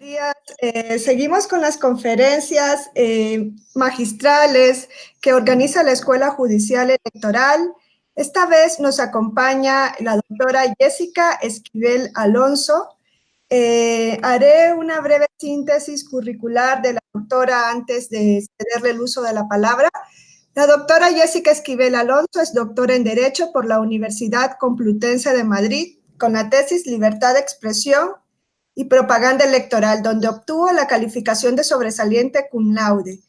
Días. Seguimos con las conferencias magistrales que organiza la Escuela Judicial Electoral. Esta vez nos acompaña la doctora Jessica Esquivel Alonso. Haré una breve síntesis curricular de la doctora antes de cederle el uso de la palabra. La doctora Jessica Esquivel Alonso es doctora en Derecho por la Universidad Complutense de Madrid, con la tesis Libertad de Expresión y Propaganda Electoral, donde obtuvo la calificación de sobresaliente cum laude.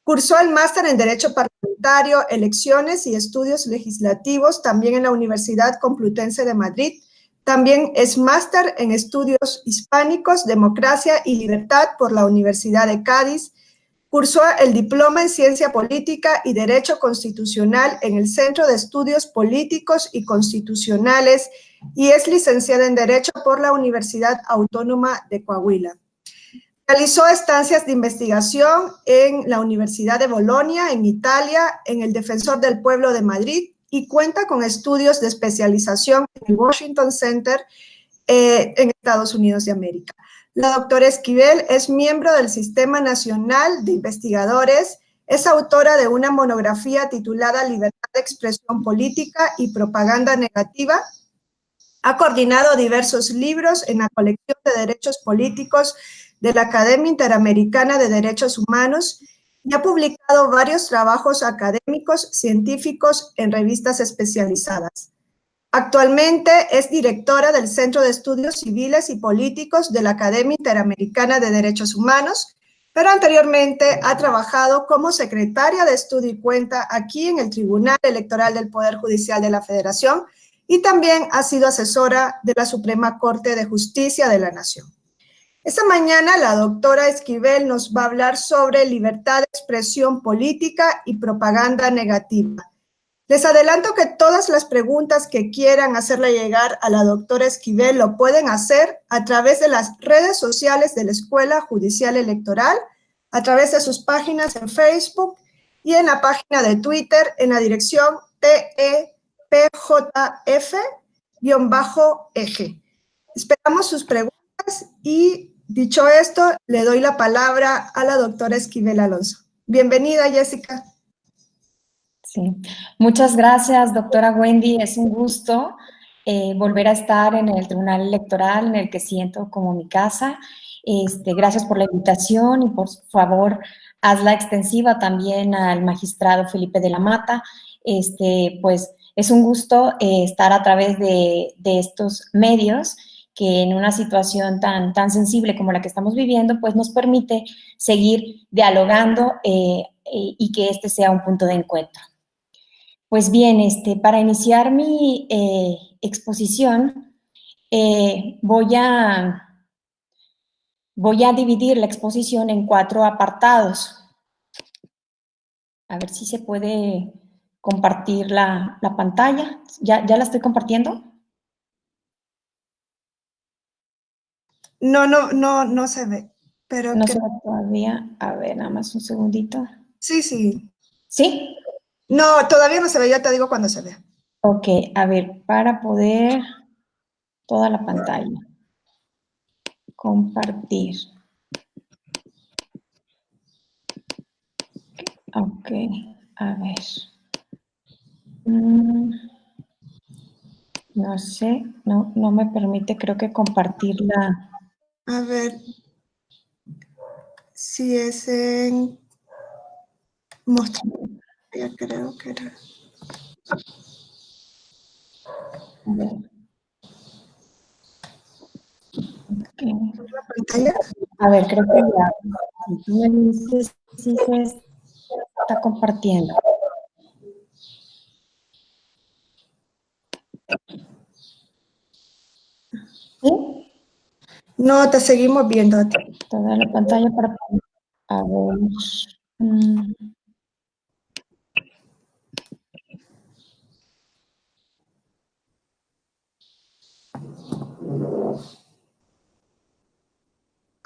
Cursó el máster en Derecho Parlamentario, Elecciones y Estudios Legislativos, también en la Universidad Complutense de Madrid. También es máster en Estudios Hispánicos, Democracia y Libertad por la Universidad de Cádiz. Cursó el diploma en Ciencia Política y Derecho Constitucional en el Centro de Estudios Políticos y Constitucionales y es licenciada en Derecho por la Universidad Autónoma de Coahuila. Realizó estancias de investigación en la Universidad de Bolonia, en Italia, en el Defensor del Pueblo de Madrid y cuenta con estudios de especialización en el Washington Center en Estados Unidos de América. La doctora Esquivel es miembro del Sistema Nacional de Investigadores, es autora de una monografía titulada Libertad de Expresión Política y Propaganda Negativa. Ha coordinado diversos libros en la colección de derechos políticos de la Academia Interamericana de Derechos Humanos y ha publicado varios trabajos académicos científicos en revistas especializadas. Actualmente es directora del Centro de Estudios Civiles y Políticos de la Academia Interamericana de Derechos Humanos, pero anteriormente ha trabajado como secretaria de Estudio y Cuenta aquí en el Tribunal Electoral del Poder Judicial de la Federación y también ha sido asesora de la Suprema Corte de Justicia de la Nación. Esta mañana la doctora Esquivel nos va a hablar sobre libertad de expresión política y propaganda negativa. Les adelanto que todas las preguntas que quieran hacerle llegar a la doctora Esquivel lo pueden hacer a través de las redes sociales de la Escuela Judicial Electoral, a través de sus páginas en Facebook y en la página de Twitter en la dirección TEPJF-EG. Esperamos sus preguntas y, dicho esto, le doy la palabra a la doctora Esquivel Alonso. Bienvenida, Jessica. Sí, muchas gracias, doctora Wendy. Es un gusto volver a estar en el Tribunal Electoral, en el que siento como mi casa. Gracias por la invitación y por favor, hazla extensiva también al magistrado Felipe de la Mata. Pues es un gusto estar a través de estos medios que en una situación tan sensible como la que estamos viviendo, pues nos permite seguir dialogando y que este sea un punto de encuentro. Pues bien, para iniciar mi exposición, voy a dividir la exposición en 4 apartados. A ver si se puede compartir la pantalla. ¿Ya la estoy compartiendo? No se ve. Pero no se ve todavía. A ver, nada más un segundito. Sí. ¿Sí? No, todavía no se ve, ya te digo cuando se vea. Ok, a ver, para poder toda la pantalla. Compartir. Ok, a ver. No sé, no me permite, creo que compartirla. A ver, si es en mostrar, ya creo que era. A ver. Okay. ¿La pantalla? A ver, creo que ya. Si tú me dices si se está compartiendo. ¿Sí? No, te seguimos viendo. Toda la pantalla para... A ver.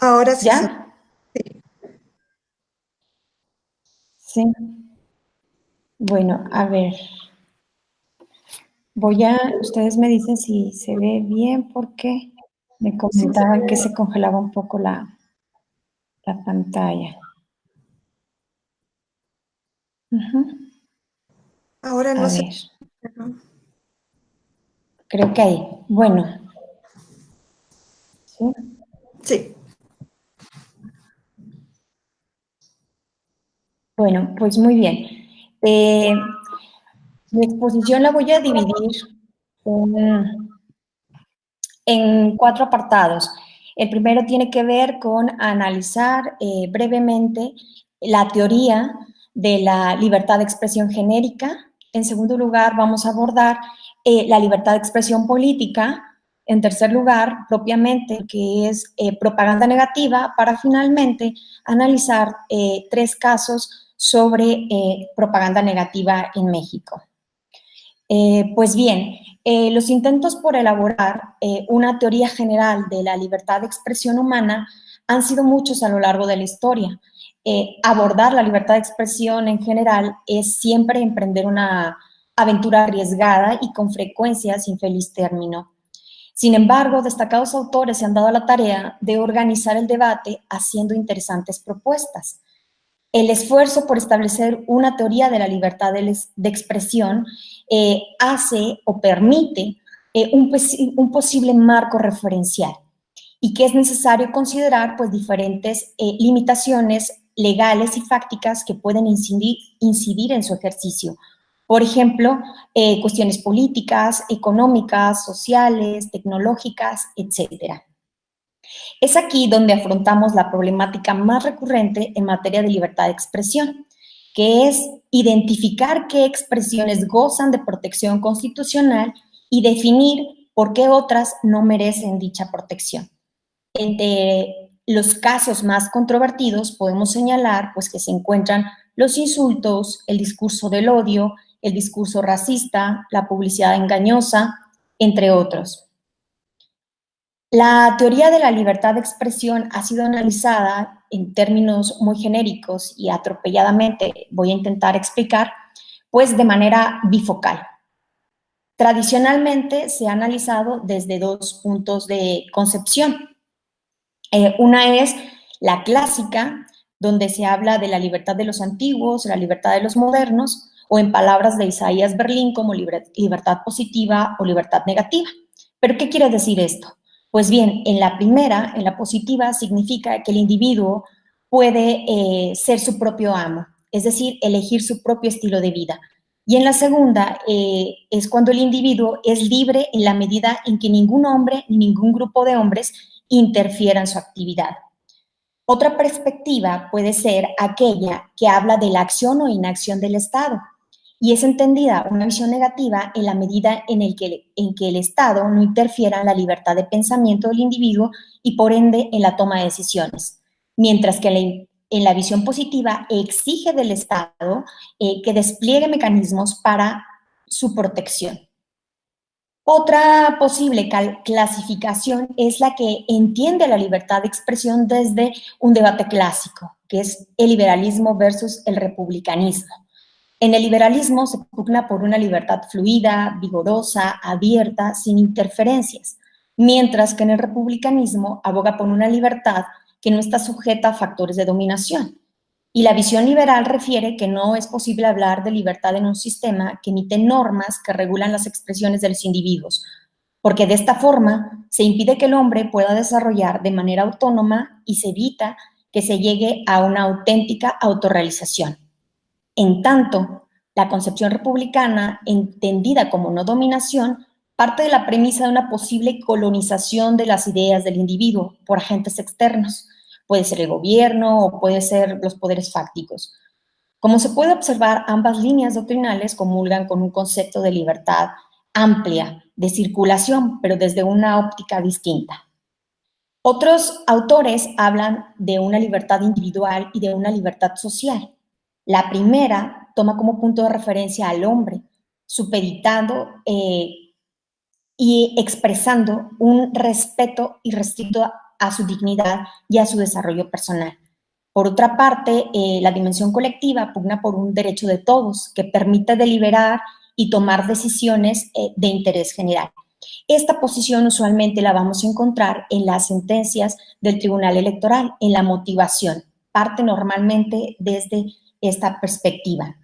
Ahora sí. ¿Ya? Sí. Sí. Bueno, a ver. Ustedes me dicen si se ve bien porque me comentaban que se congelaba un poco la la pantalla. Ahora no A sé. ver. Creo que ahí. Bueno. ¿Sí? Sí. Bueno, pues muy bien. Mi exposición la voy a dividir en 4 apartados. El primero tiene que ver con analizar brevemente la teoría de la libertad de expresión genérica. En segundo lugar, vamos a abordar la libertad de expresión política. En tercer lugar, propiamente, que es propaganda negativa, para finalmente analizar 3 casos sobre propaganda negativa en México. Pues bien, los intentos por elaborar una teoría general de la libertad de expresión humana han sido muchos a lo largo de la historia. Abordar la libertad de expresión en general es siempre emprender una aventura arriesgada y con frecuencia sin feliz término. Sin embargo, destacados autores se han dado la tarea de organizar el debate haciendo interesantes propuestas. El esfuerzo por establecer una teoría de la libertad de expresión hace o permite un posible marco referencial y que es necesario considerar pues diferentes limitaciones legales y fácticas que pueden incidir en su ejercicio. Por ejemplo, cuestiones políticas, económicas, sociales, tecnológicas, etcétera. Es aquí donde afrontamos la problemática más recurrente en materia de libertad de expresión, que es identificar qué expresiones gozan de protección constitucional y definir por qué otras no merecen dicha protección. Entre los casos más controvertidos podemos señalar pues, que se encuentran los insultos, el discurso del odio, el discurso racista, la publicidad engañosa, entre otros. La teoría de la libertad de expresión ha sido analizada en términos muy genéricos y atropelladamente voy a intentar explicar, pues de manera bifocal. Tradicionalmente se ha analizado desde 2 puntos de concepción. Una es la clásica, donde se habla de la libertad de los antiguos, la libertad de los modernos, o en palabras de Isaías Berlín como libertad positiva o libertad negativa. ¿Pero qué quiere decir esto? Pues bien, en la primera, en la positiva, significa que el individuo puede ser su propio amo, es decir, elegir su propio estilo de vida. Y en la segunda es cuando el individuo es libre en la medida en que ningún hombre ni ningún grupo de hombres interfiera en su actividad. Otra perspectiva puede ser aquella que habla de la acción o inacción del Estado, y es entendida una visión negativa en la medida en que el Estado no interfiera en la libertad de pensamiento del individuo y por ende en la toma de decisiones, mientras que en la visión positiva exige del Estado que despliegue mecanismos para su protección. Otra posible clasificación es la que entiende la libertad de expresión desde un debate clásico, que es el liberalismo versus el republicanismo. En el liberalismo se pugna por una libertad fluida, vigorosa, abierta, sin interferencias, mientras que en el republicanismo aboga por una libertad que no está sujeta a factores de dominación. Y la visión liberal refiere que no es posible hablar de libertad en un sistema que emite normas que regulan las expresiones de los individuos, porque de esta forma se impide que el hombre pueda desarrollar de manera autónoma y se evita que se llegue a una auténtica autorrealización. En tanto, la concepción republicana, entendida como no dominación, parte de la premisa de una posible colonización de las ideas del individuo por agentes externos. Puede ser el gobierno o puede ser los poderes fácticos. Como se puede observar, ambas líneas doctrinales comulgan con un concepto de libertad amplia, de circulación, pero desde una óptica distinta. Otros autores hablan de una libertad individual y de una libertad social. La primera toma como punto de referencia al hombre, supeditando y expresando un respeto irrestricto a su dignidad y a su desarrollo personal. Por otra parte, la dimensión colectiva pugna por un derecho de todos que permite deliberar y tomar decisiones de interés general. Esta posición usualmente la vamos a encontrar en las sentencias del Tribunal Electoral, en la motivación. Parte normalmente desde esta perspectiva.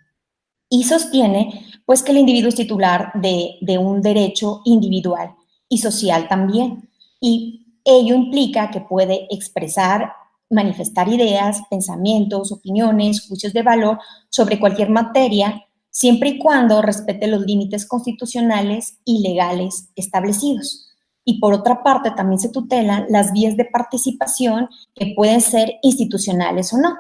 Y sostiene, pues, que el individuo es titular de un derecho individual y social también. Y ello implica que puede expresar, manifestar ideas, pensamientos, opiniones, juicios de valor sobre cualquier materia, siempre y cuando respete los límites constitucionales y legales establecidos. Y por otra parte, también se tutelan las vías de participación que pueden ser institucionales o no.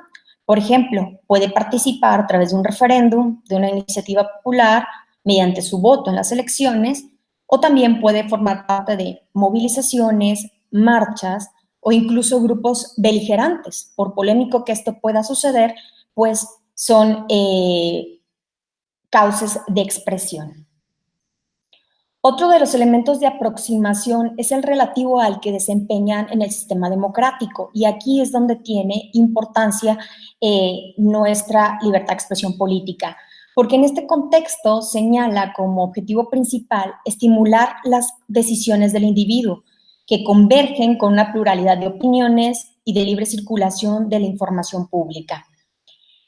Por ejemplo, puede participar a través de un referéndum, de una iniciativa popular, mediante su voto en las elecciones, o también puede formar parte de movilizaciones, marchas o incluso grupos beligerantes. Por polémico que esto pueda suceder, pues son causas de expresión. Otro de los elementos de aproximación es el relativo al que desempeñan en el sistema democrático, y aquí es donde tiene importancia nuestra libertad de expresión política, porque en este contexto señala como objetivo principal estimular las decisiones del individuo, que convergen con una pluralidad de opiniones y de libre circulación de la información pública.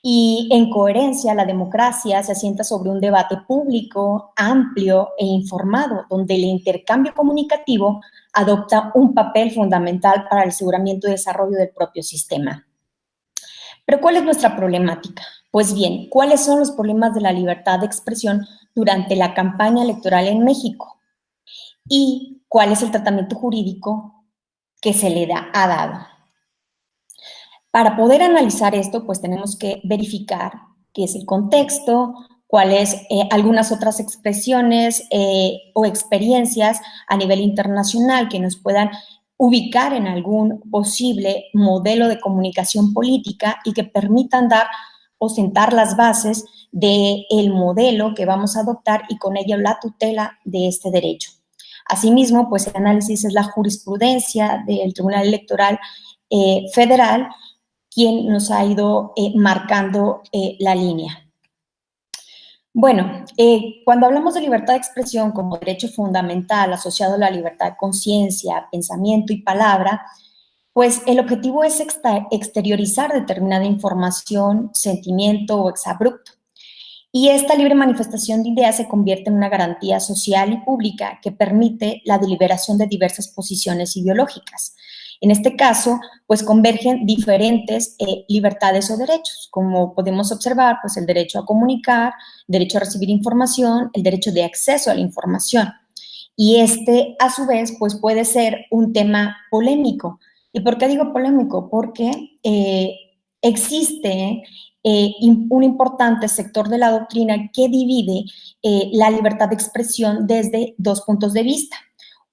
Y en coherencia, la democracia se asienta sobre un debate público, amplio e informado, donde el intercambio comunicativo adopta un papel fundamental para el aseguramiento y desarrollo del propio sistema. Pero ¿cuál es nuestra problemática? Pues bien, ¿cuáles son los problemas de la libertad de expresión durante la campaña electoral en México? ¿Y cuál es el tratamiento jurídico que se le ha dado? Para poder analizar esto, pues tenemos que verificar qué es el contexto, cuáles algunas otras expresiones o experiencias a nivel internacional que nos puedan ubicar en algún posible modelo de comunicación política y que permitan dar o sentar las bases del modelo que vamos a adoptar y con ello la tutela de este derecho. Asimismo, pues el análisis es la jurisprudencia del Tribunal Electoral Federal, quien nos ha ido marcando la línea. Bueno, cuando hablamos de libertad de expresión como derecho fundamental asociado a la libertad de conciencia, pensamiento y palabra, pues el objetivo es exteriorizar determinada información, sentimiento o exabrupto. Y esta libre manifestación de ideas se convierte en una garantía social y pública que permite la deliberación de diversas posiciones ideológicas. En este caso, pues convergen diferentes libertades o derechos, como podemos observar, pues el derecho a comunicar, el derecho a recibir información, el derecho de acceso a la información. Y este, a su vez, pues puede ser un tema polémico. ¿Y por qué digo polémico? Porque existe un importante sector de la doctrina que divide la libertad de expresión desde dos puntos de vista.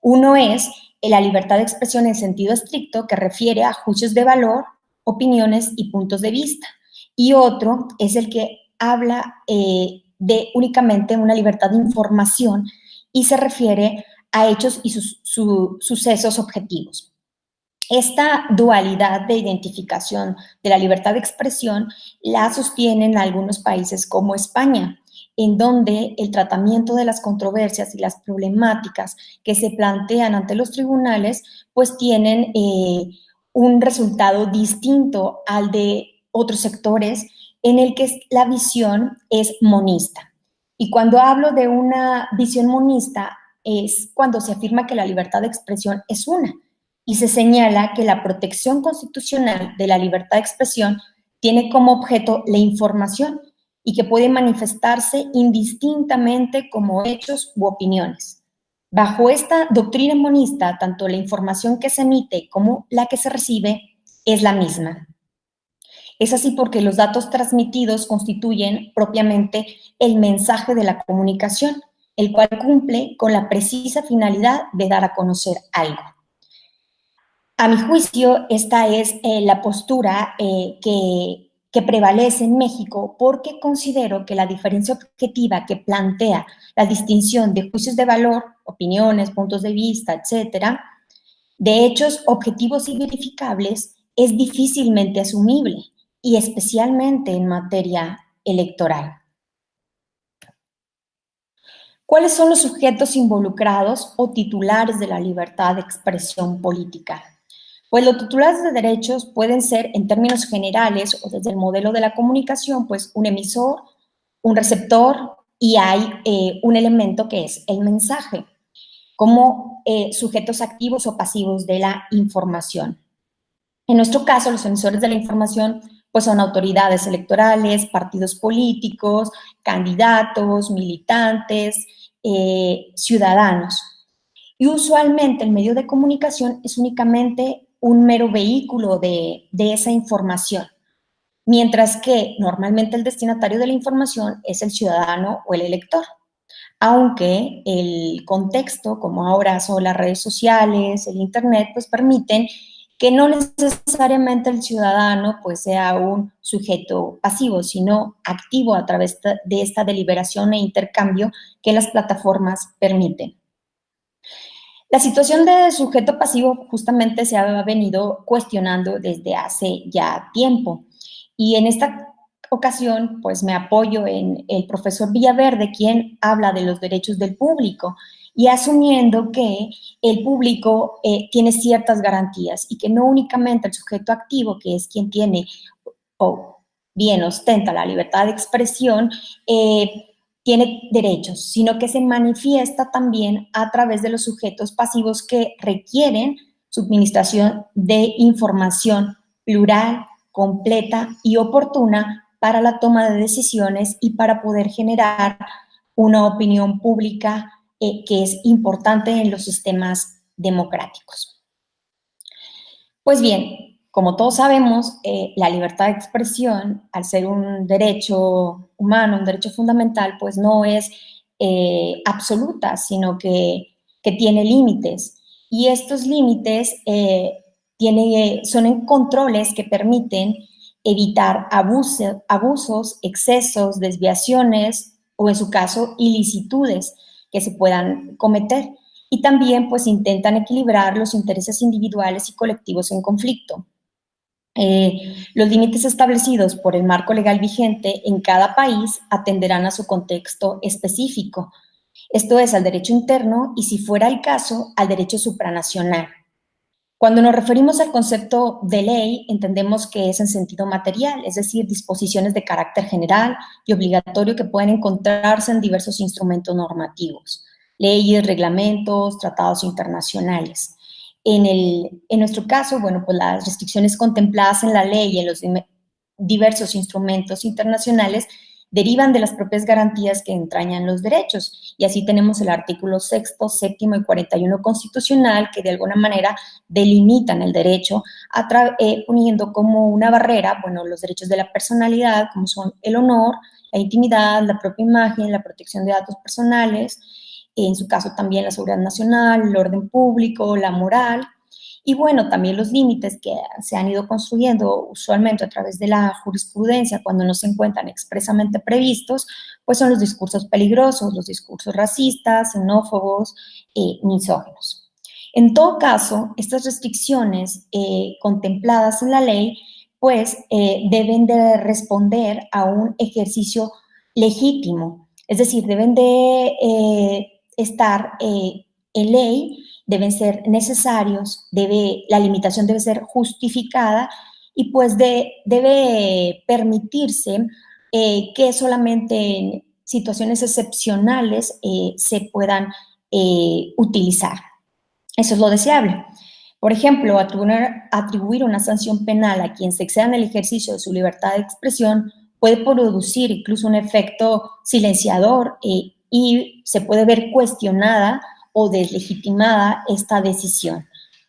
Uno es la libertad de expresión en sentido estricto, que refiere a juicios de valor, opiniones y puntos de vista. Y otro es el que habla de únicamente una libertad de información y se refiere a hechos y sucesos objetivos. Esta dualidad de identificación de la libertad de expresión la sostienen algunos países como España, en donde el tratamiento de las controversias y las problemáticas que se plantean ante los tribunales, pues tienen un resultado distinto al de otros sectores en el que la visión es monista. Y cuando hablo de una visión monista, es cuando se afirma que la libertad de expresión es una, y se señala que la protección constitucional de la libertad de expresión tiene como objeto la información y que puede manifestarse indistintamente como hechos u opiniones. Bajo esta doctrina monista, tanto la información que se emite como la que se recibe es la misma. Es así porque los datos transmitidos constituyen propiamente el mensaje de la comunicación, el cual cumple con la precisa finalidad de dar a conocer algo. A mi juicio, esta es la postura que prevalece en México, porque considero que la diferencia objetiva que plantea la distinción de juicios de valor, opiniones, puntos de vista, etcétera, de hechos objetivos y verificables, es difícilmente asumible, y especialmente en materia electoral. ¿Cuáles son los sujetos involucrados o titulares de la libertad de expresión política? Pues los titulares de derechos pueden ser, en términos generales o desde el modelo de la comunicación, pues un emisor, un receptor y hay un elemento que es el mensaje, como sujetos activos o pasivos de la información. En nuestro caso, los emisores de la información pues son autoridades electorales, partidos políticos, candidatos, militantes, ciudadanos. Y usualmente el medio de comunicación es únicamente un mero vehículo de esa información, mientras que normalmente el destinatario de la información es el ciudadano o el elector. Aunque el contexto, como ahora son las redes sociales, el internet, pues permiten que no necesariamente el ciudadano pues sea un sujeto pasivo, sino activo a través de esta deliberación e intercambio que las plataformas permiten. La situación de sujeto pasivo justamente se ha venido cuestionando desde hace ya tiempo. Y en esta ocasión, pues me apoyo en el profesor Villaverde, quien habla de los derechos del público y asumiendo que el público tiene ciertas garantías y que no únicamente el sujeto activo, que es quien tiene o bien ostenta la libertad de expresión, tiene derechos, sino que se manifiesta también a través de los sujetos pasivos que requieren suministración de información plural, completa y oportuna para la toma de decisiones y para poder generar una opinión pública que es importante en los sistemas democráticos. Pues bien, como todos sabemos, la libertad de expresión, al ser un derecho humano, un derecho fundamental, pues no es absoluta, sino que tiene límites. Y estos límites son en controles que permiten evitar abusos, excesos, desviaciones o, en su caso, ilicitudes que se puedan cometer. Y también pues intentan equilibrar los intereses individuales y colectivos en conflicto. Los límites establecidos por el marco legal vigente en cada país atenderán a su contexto específico. Esto es, al derecho interno y, si fuera el caso, al derecho supranacional. Cuando nos referimos al concepto de ley, entendemos que es en sentido material, es decir, disposiciones de carácter general y obligatorio que pueden encontrarse en diversos instrumentos normativos, leyes, reglamentos, tratados internacionales. En nuestro caso, bueno, pues las restricciones contempladas en la ley y en los diversos instrumentos internacionales derivan de las propias garantías que entrañan los derechos. Y así tenemos el artículo 6º, 7º y 41 constitucional que de alguna manera delimitan el derecho, poniendo como una barrera, bueno, los derechos de la personalidad, como son el honor, la intimidad, la propia imagen, la protección de datos personales, en su caso también la seguridad nacional, el orden público, la moral. Y bueno, también los límites que se han ido construyendo usualmente a través de la jurisprudencia cuando no se encuentran expresamente previstos, pues son los discursos peligrosos, los discursos racistas, xenófobos, misóginos. En todo caso, estas restricciones contempladas en la ley, pues deben de responder a un ejercicio legítimo, es decir, deben de estar en ley, deben ser necesarios, la limitación debe ser justificada y pues debe permitirse que solamente en situaciones excepcionales se puedan utilizar. Eso es lo deseable. Por ejemplo, atribuir una sanción penal a quien se exceda en el ejercicio de su libertad de expresión puede producir incluso un efecto silenciador y se puede ver cuestionada o deslegitimada esta decisión,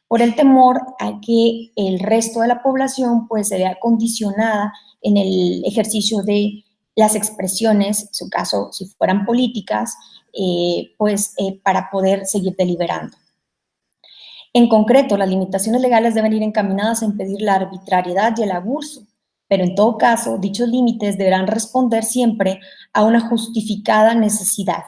por el temor a que el resto de la población pues se vea condicionada en el ejercicio de las expresiones, en su caso si fueran políticas, para poder seguir deliberando. En concreto, las limitaciones legales deben ir encaminadas a impedir la arbitrariedad y el abuso, pero en todo caso, dichos límites deberán responder siempre a una justificada necesidad.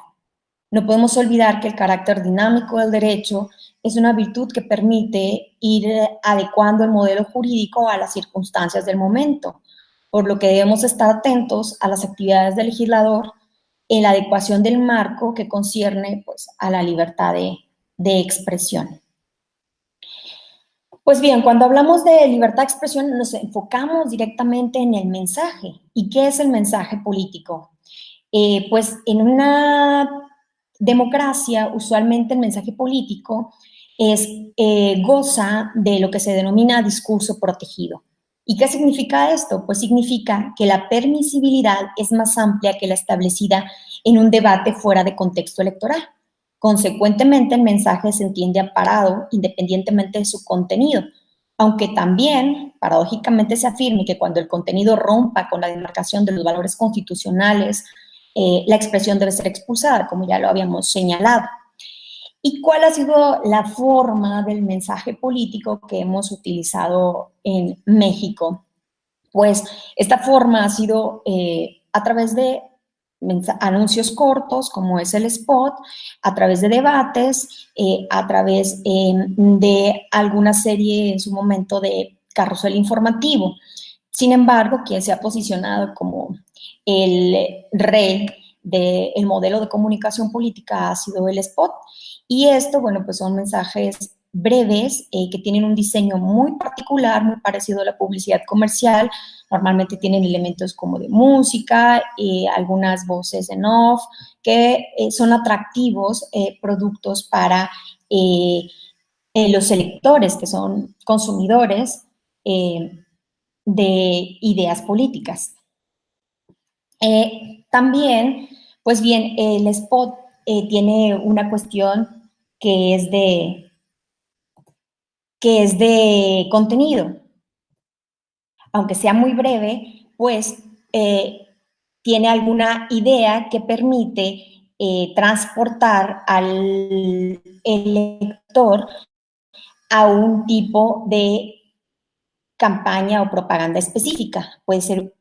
No podemos olvidar que el carácter dinámico del derecho es una virtud que permite ir adecuando el modelo jurídico a las circunstancias del momento, por lo que debemos estar atentos a las actividades del legislador en la adecuación del marco que concierne pues, a la libertad de expresión. Pues bien, cuando hablamos de libertad de expresión nos enfocamos directamente en el mensaje. ¿Y qué es el mensaje político? Pues en una democracia, usualmente el mensaje político goza de lo que se denomina discurso protegido. ¿Y qué significa esto? Pues significa que la permisibilidad es más amplia que la establecida en un debate fuera de contexto electoral. Consecuentemente, el mensaje se entiende amparado independientemente de su contenido, aunque también, paradójicamente, se afirme que cuando el contenido rompa con la demarcación de los valores constitucionales, la expresión debe ser expulsada, como ya lo habíamos señalado. ¿Y cuál ha sido la forma del mensaje político que hemos utilizado en México? Pues esta forma ha sido a través de anuncios cortos, como es el spot, a través de debates, a través de alguna serie en su momento de carrusel informativo. Sin embargo, quien se ha posicionado como el rey del modelo de comunicación política ha sido el spot. Y esto, bueno, pues son mensajes breves que tienen un diseño muy particular, muy parecido a la publicidad comercial. Normalmente tienen elementos como de música, algunas voces en off, que son atractivos productos para los electores, que son consumidores de ideas políticas. También, pues bien, el spot tiene una cuestión que es de contenido. Aunque sea muy breve, pues tiene alguna idea que permite transportar al elector a un tipo de campaña o propaganda específica. Puede ser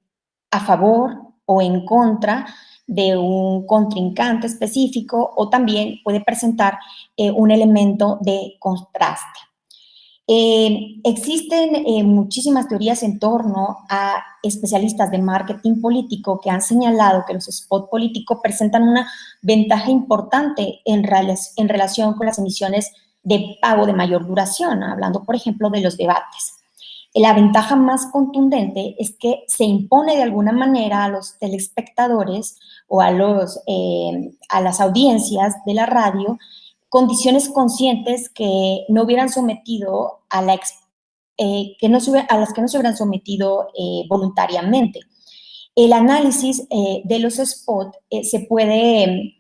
a favor o en contra de un contrincante específico, o también puede presentar un elemento de contraste. Existen muchísimas teorías en torno a especialistas de marketing político que han señalado que los spots políticos presentan una ventaja importante en relación con las emisiones de pago de mayor duración, hablando, por ejemplo, de los debates. La ventaja más contundente es que se impone de alguna manera a los telespectadores o a las audiencias de la radio condiciones conscientes que no hubieran sometido a las que no se hubieran sometido voluntariamente. El análisis de los spots puede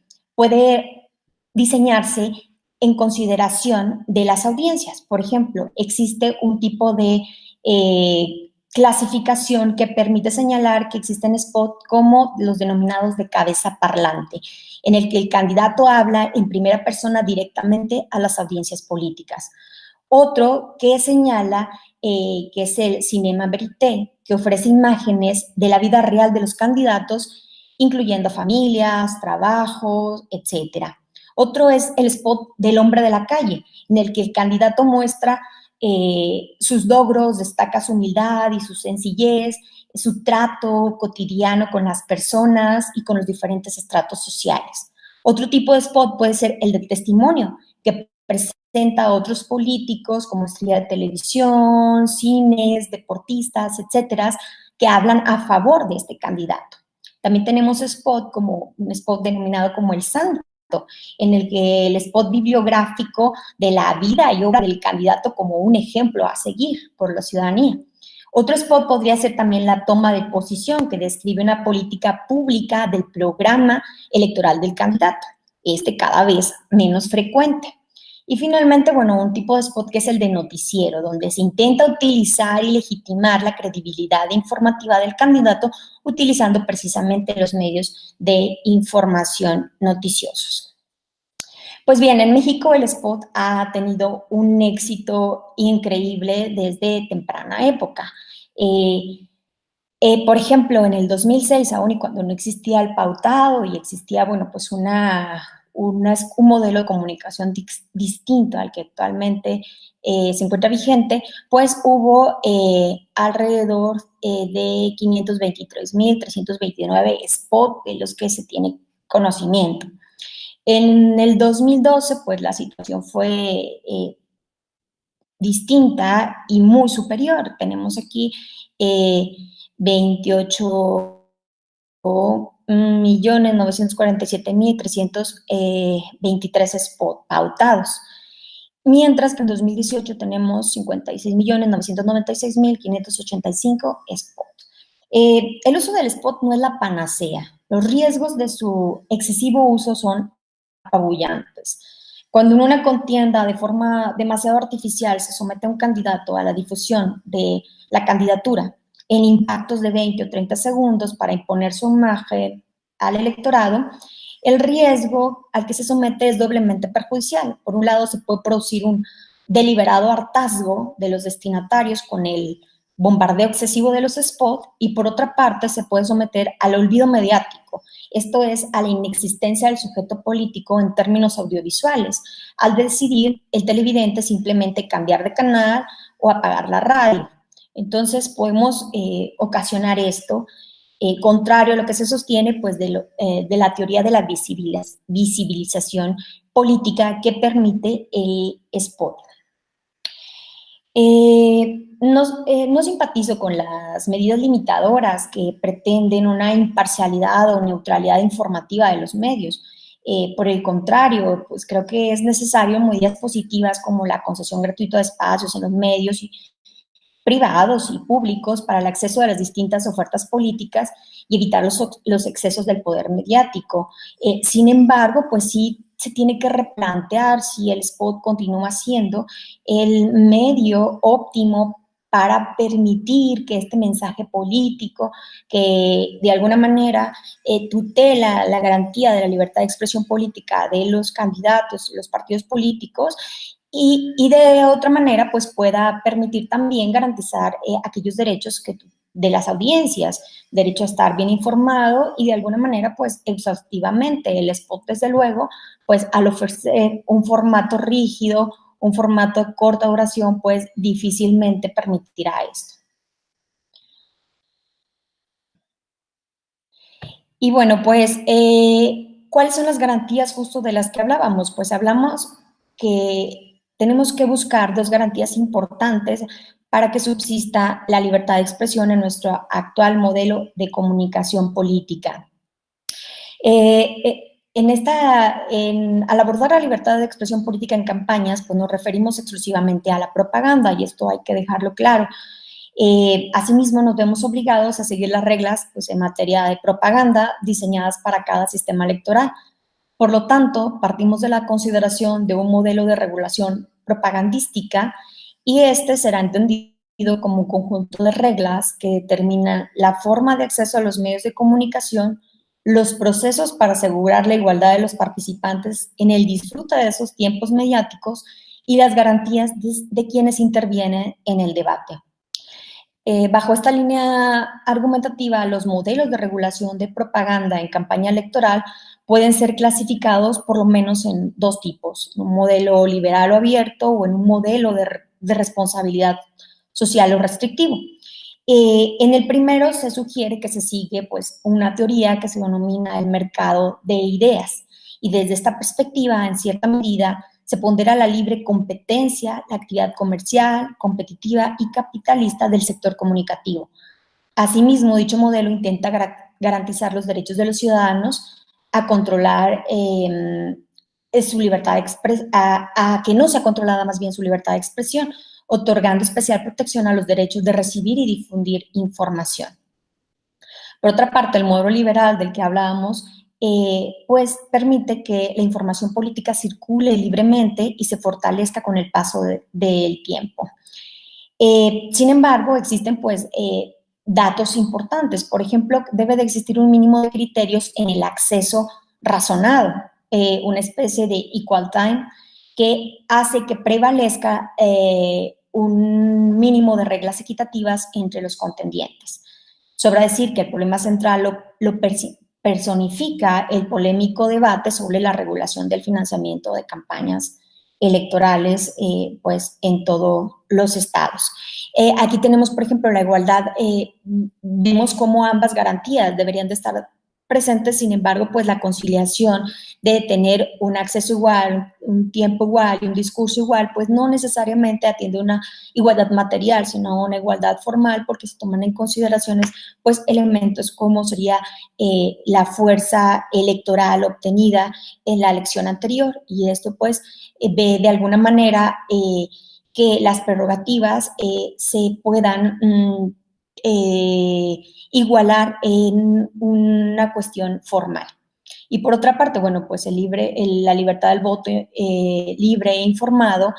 diseñarse en consideración de las audiencias. Por ejemplo, existe un tipo de clasificación que permite señalar que existen spots como los denominados de cabeza parlante, en el que el candidato habla en primera persona directamente a las audiencias políticas. Otro que señala que es el Cinema Verité, que ofrece imágenes de la vida real de los candidatos, incluyendo familias, trabajos, etc. Otro es el spot del hombre de la calle, en el que el candidato muestra sus logros, destaca su humildad y su sencillez, su trato cotidiano con las personas y con los diferentes estratos sociales. Otro tipo de spot puede ser el del testimonio, que presenta a otros políticos como estrellas de televisión, cines, deportistas, etcétera, que hablan a favor de este candidato. También tenemos un spot denominado como el santo, en el que el spot bibliográfico de la vida y obra del candidato como un ejemplo a seguir por la ciudadanía. Otro spot podría ser también la toma de posición, que describe una política pública del programa electoral del candidato, cada vez menos frecuente. Y finalmente, bueno, un tipo de spot que es el de noticiero, donde se intenta utilizar y legitimar la credibilidad informativa del candidato utilizando precisamente los medios de información noticiosos. Pues bien, en México el spot ha tenido un éxito increíble desde temprana época. Por ejemplo, en el 2006, aún y cuando no existía el pautado y existía, bueno, pues un modelo de comunicación distinto al que actualmente se encuentra vigente, pues hubo alrededor de 523,329 spots de los que se tiene conocimiento. En el 2012, pues la situación fue distinta y muy superior. Tenemos aquí 28.947.323 spots pautados. Mientras que en 2018 tenemos 56.996.585 spots. El uso del spot no es la panacea. Los riesgos de su excesivo uso son apabullantes. Cuando en una contienda de forma demasiado artificial se somete a un candidato a la difusión de la candidatura en impactos de 20 o 30 segundos para imponer su imagen al electorado, el riesgo al que se somete es doblemente perjudicial. Por un lado, se puede producir un deliberado hartazgo de los destinatarios con el bombardeo excesivo de los spots y por otra parte se puede someter al olvido mediático, esto es, a la inexistencia del sujeto político en términos audiovisuales, al decidir el televidente simplemente cambiar de canal o apagar la radio. Entonces podemos ocasionar esto, contrario a lo que se sostiene pues, de la teoría de la visibilización política que permite el spot. No simpatizo con las medidas limitadoras que pretenden una imparcialidad o neutralidad informativa de los medios. Por el contrario, pues creo que es necesario medidas positivas como la concesión gratuita de espacios en los medios privados y públicos para el acceso a las distintas ofertas políticas y evitar los excesos del poder mediático. Sin embargo, pues sí se tiene que replantear si el spot continúa siendo el medio óptimo para permitir que este mensaje político, que de alguna manera tutela la garantía de la libertad de expresión política de los candidatos y los partidos políticos, y de otra manera, pues pueda permitir también garantizar aquellos derechos de las audiencias, derecho a estar bien informado y de alguna manera, pues exhaustivamente. El spot, desde luego, pues al ofrecer un formato rígido, un formato de corta duración, pues difícilmente permitirá esto. Y bueno, pues, ¿cuáles son las garantías justo de las que hablábamos? Pues hablamos que tenemos que buscar dos garantías importantes para que subsista la libertad de expresión en nuestro actual modelo de comunicación política. Al abordar la libertad de expresión política en campañas, pues nos referimos exclusivamente a la propaganda, y esto hay que dejarlo claro. Asimismo, nos vemos obligados a seguir las reglas pues, en materia de propaganda diseñadas para cada sistema electoral. Por lo tanto, partimos de la consideración de un modelo de regulación propagandística y este será entendido como un conjunto de reglas que determinan la forma de acceso a los medios de comunicación, los procesos para asegurar la igualdad de los participantes en el disfrute de esos tiempos mediáticos y las garantías de quienes intervienen en el debate. Bajo esta línea argumentativa, los modelos de regulación de propaganda en campaña electoral pueden ser clasificados por lo menos en dos tipos, un modelo liberal o abierto o en un modelo de responsabilidad social o restrictivo. En el primero se sugiere que se sigue pues, una teoría que se denomina el mercado de ideas y desde esta perspectiva, en cierta medida, se pondera la libre competencia, la actividad comercial, competitiva y capitalista del sector comunicativo. Asimismo, dicho modelo intenta garantizar los derechos de los ciudadanos a controlar su libertad de expresión, a que no sea controlada más bien su libertad de expresión, otorgando especial protección a los derechos de recibir y difundir información. Por otra parte, el modelo liberal del que hablábamos pues permite que la información política circule libremente y se fortalezca con el paso del tiempo. Sin embargo, existen pues datos importantes. Por ejemplo, debe de existir un mínimo de criterios en el acceso razonado, una especie de equal time que hace que prevalezca un mínimo de reglas equitativas entre los contendientes. Sobra decir que el problema central lo personifica el polémico debate sobre la regulación del financiamiento de campañas electorales pues, en todos los estados. Aquí tenemos, por ejemplo, la igualdad. Vemos cómo ambas garantías deberían de estar presente, sin embargo, pues la conciliación de tener un acceso igual, un tiempo igual y un discurso igual, pues no necesariamente atiende una igualdad material, sino una igualdad formal, porque se toman en consideraciones pues elementos como sería la fuerza electoral obtenida en la elección anterior, y esto pues ve de alguna manera que las prerrogativas se puedan igualar en una cuestión formal. Y por otra parte, bueno, pues la libertad del voto libre e informado,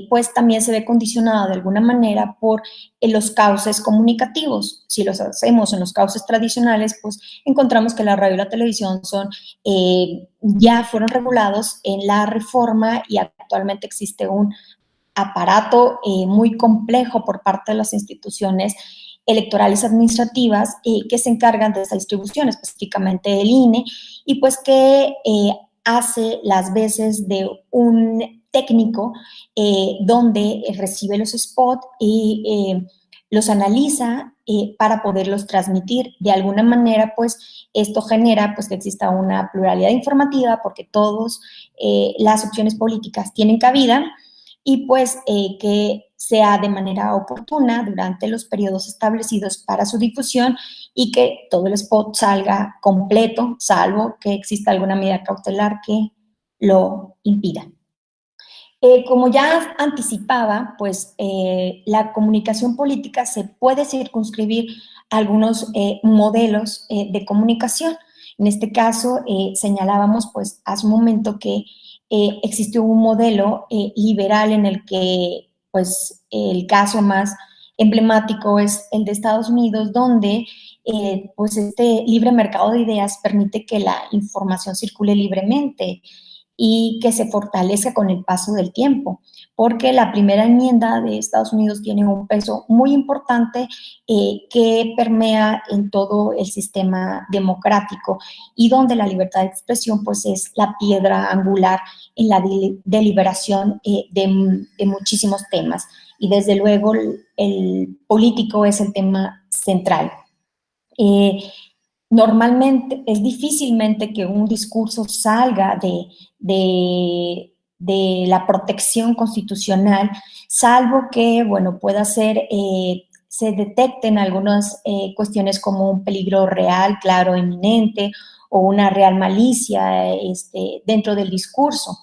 pues también se ve condicionada de alguna manera por los cauces comunicativos. Si los hacemos en los cauces tradicionales, pues encontramos que la radio y la televisión ya fueron regulados en la reforma, y actualmente existe un aparato muy complejo por parte de las instituciones electorales administrativas que se encargan de esta distribución, específicamente el INE, y pues que hace las veces de un técnico donde recibe los spots y los analiza para poderlos transmitir. De alguna manera, pues, esto genera pues que exista una pluralidad informativa, porque todas las opciones políticas tienen cabida, y pues que sea de manera oportuna durante los periodos establecidos para su difusión, y que todo el spot salga completo, salvo que exista alguna medida cautelar que lo impida. Como ya anticipaba, pues la comunicación política se puede circunscribir a algunos modelos de comunicación. En este caso, señalábamos pues hace un momento que existió un modelo liberal en el que pues el caso más emblemático es el de Estados Unidos, donde pues este libre mercado de ideas permite que la información circule libremente y que se fortalezca con el paso del tiempo, porque la primera enmienda de Estados Unidos tiene un peso muy importante que permea en todo el sistema democrático, y donde la libertad de expresión pues es la piedra angular en la deliberación de muchísimos temas, y desde luego el político es el tema central. Normalmente es difícilmente que un discurso salga de la protección constitucional, salvo que, bueno, pueda ser, se detecten algunas cuestiones como un peligro real, claro, inminente, o una real malicia dentro del discurso.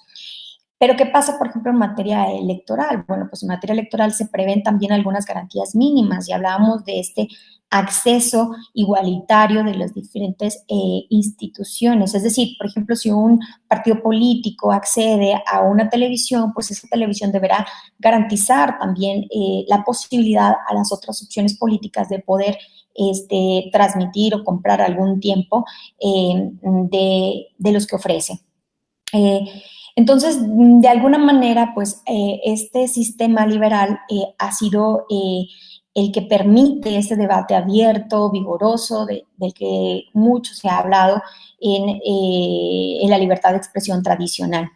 Pero ¿qué pasa, por ejemplo, en materia electoral? Bueno, pues en materia electoral se prevén también algunas garantías mínimas, y hablábamos de este acceso igualitario de las diferentes instituciones. Es decir, por ejemplo, si un partido político accede a una televisión, pues esa televisión deberá garantizar también la posibilidad a las otras opciones políticas de poder transmitir o comprar algún tiempo de los que ofrece. Entonces, de alguna manera, pues este sistema liberal ha sido el que permite ese debate abierto, vigoroso, del que mucho se ha hablado en la libertad de expresión tradicional.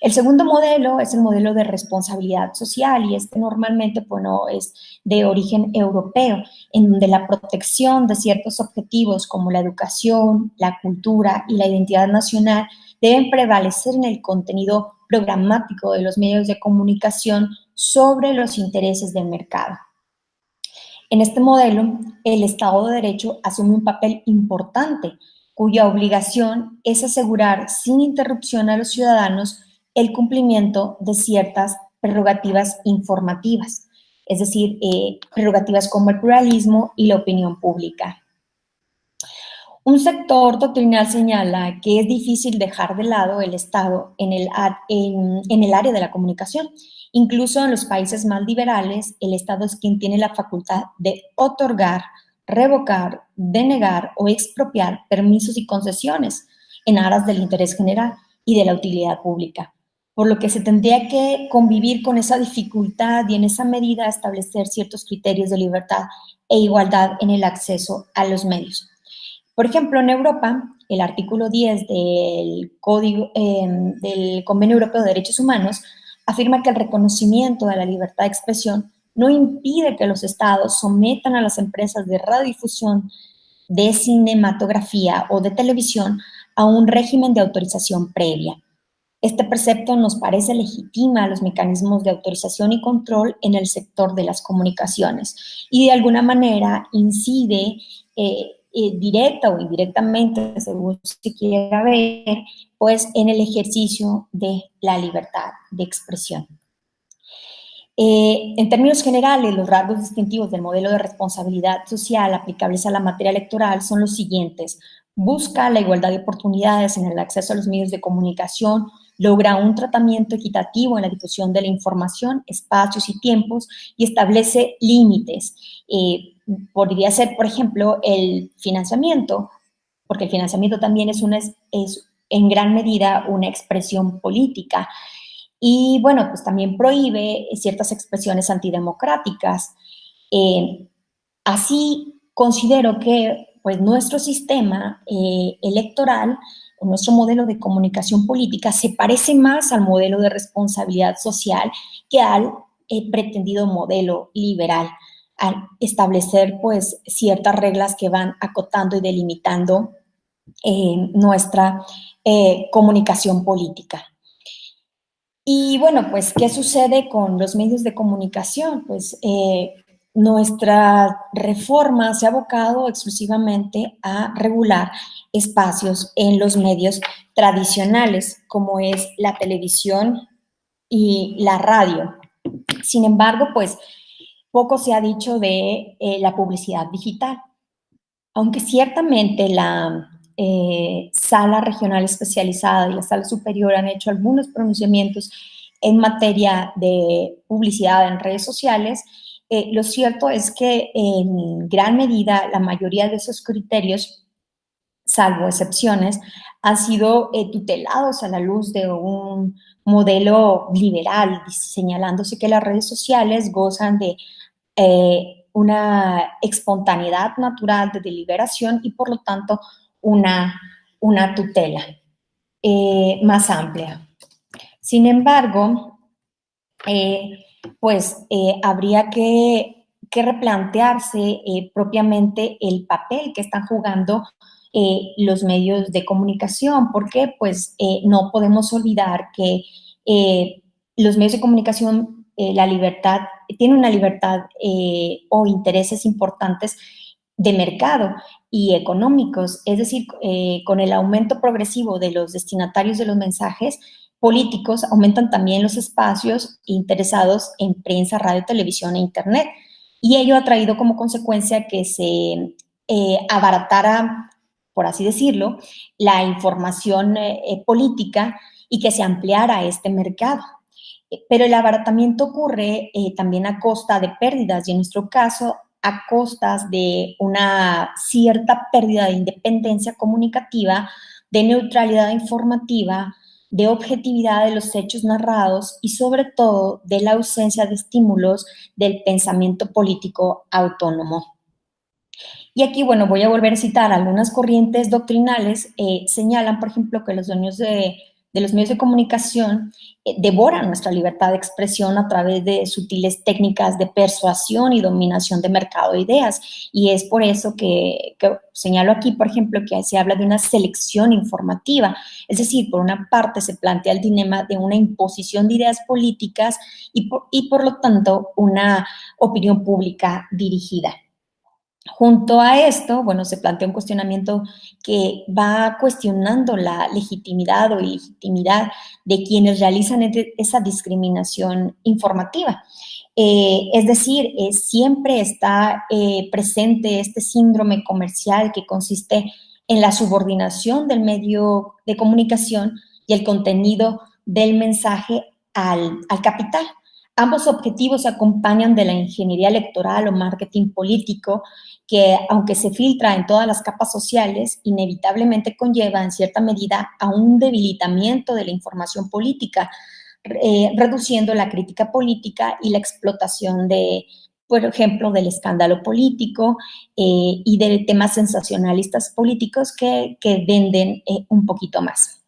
El segundo modelo es el modelo de responsabilidad social, y este normalmente, bueno, es de origen europeo, en donde la protección de ciertos objetivos como la educación, la cultura y la identidad nacional deben prevalecer en el contenido programático de los medios de comunicación sobre los intereses del mercado. En este modelo, el Estado de Derecho asume un papel importante, cuya obligación es asegurar sin interrupción a los ciudadanos el cumplimiento de ciertas prerrogativas informativas, es decir, prerrogativas como el pluralismo y la opinión pública. Un sector doctrinal señala que es difícil dejar de lado el Estado en el área de la comunicación. Incluso en los países más liberales, el Estado es quien tiene la facultad de otorgar, revocar, denegar o expropiar permisos y concesiones en aras del interés general y de la utilidad pública, por lo que se tendría que convivir con esa dificultad y en esa medida establecer ciertos criterios de libertad e igualdad en el acceso a los medios. Por ejemplo, en Europa, el artículo 10 del Convenio Europeo de Derechos Humanos afirma que el reconocimiento de la libertad de expresión no impide que los estados sometan a las empresas de radiodifusión de cinematografía o de televisión a un régimen de autorización previa. Este precepto nos parece legitima los mecanismos de autorización y control en el sector de las comunicaciones y de alguna manera incide directa o indirectamente, según se quiera ver, pues en el ejercicio de la libertad de expresión. En términos generales, los rasgos distintivos del modelo de responsabilidad social aplicables a la materia electoral son los siguientes. Busca la igualdad de oportunidades en el acceso a los medios de comunicación, logra un tratamiento equitativo en la difusión de la información, espacios y tiempos, y establece límites. Podría ser, por ejemplo, el financiamiento, porque el financiamiento también es en gran medida una expresión política. Y bueno, pues también prohíbe ciertas expresiones antidemocráticas. Así considero que pues nuestro sistema electoral, o nuestro modelo de comunicación política se parece más al modelo de responsabilidad social que al pretendido modelo liberal, al establecer pues ciertas reglas que van acotando y delimitando nuestra comunicación política. Y bueno, pues, ¿qué sucede con los medios de comunicación? Pues nuestra reforma se ha abocado exclusivamente a regular espacios en los medios tradicionales, como es la televisión y la radio. Sin embargo, pues, poco se ha dicho de la publicidad digital. Aunque ciertamente la sala regional especializada y la sala superior han hecho algunos pronunciamientos en materia de publicidad en redes sociales, lo cierto es que en gran medida la mayoría de esos criterios, salvo excepciones, han sido tutelados a la luz de un modelo liberal, señalándose que las redes sociales gozan de una espontaneidad natural de deliberación y por lo tanto una tutela más amplia. Sin embargo, habría que replantearse propiamente el papel que están jugando los medios de comunicación, porque pues no podemos olvidar que los medios de comunicación, la libertad, tiene una libertad o intereses importantes de mercado y económicos, es decir, con el aumento progresivo de los destinatarios de los mensajes políticos, aumentan también los espacios interesados en prensa, radio, televisión e internet, y ello ha traído como consecuencia que se abaratara, por así decirlo, la información política y que se ampliara este mercado. Pero el abaratamiento ocurre también a costa de pérdidas y en nuestro caso a costas de una cierta pérdida de independencia comunicativa, de neutralidad informativa, de objetividad de los hechos narrados y sobre todo de la ausencia de estímulos del pensamiento político autónomo. Y aquí, bueno, voy a volver a citar algunas corrientes doctrinales, señalan, por ejemplo, que los dueños de los medios de comunicación devoran nuestra libertad de expresión a través de sutiles técnicas de persuasión y dominación de mercado de ideas. Y es por eso que señalo aquí, por ejemplo, que se habla de una selección informativa. Es decir, por una parte se plantea el dilema de una imposición de ideas políticas y por lo tanto una opinión pública dirigida. Junto a esto, bueno, se plantea un cuestionamiento que va cuestionando la legitimidad o ilegitimidad de quienes realizan esa discriminación informativa. Es decir, siempre está presente este síndrome comercial que consiste en la subordinación del medio de comunicación y el contenido del mensaje al capital. Ambos objetivos se acompañan de la ingeniería electoral o marketing político que, aunque se filtra en todas las capas sociales, inevitablemente conlleva en cierta medida a un debilitamiento de la información política, reduciendo la crítica política y la explotación de, por ejemplo, del escándalo político y de temas sensacionalistas políticos que venden un poquito más.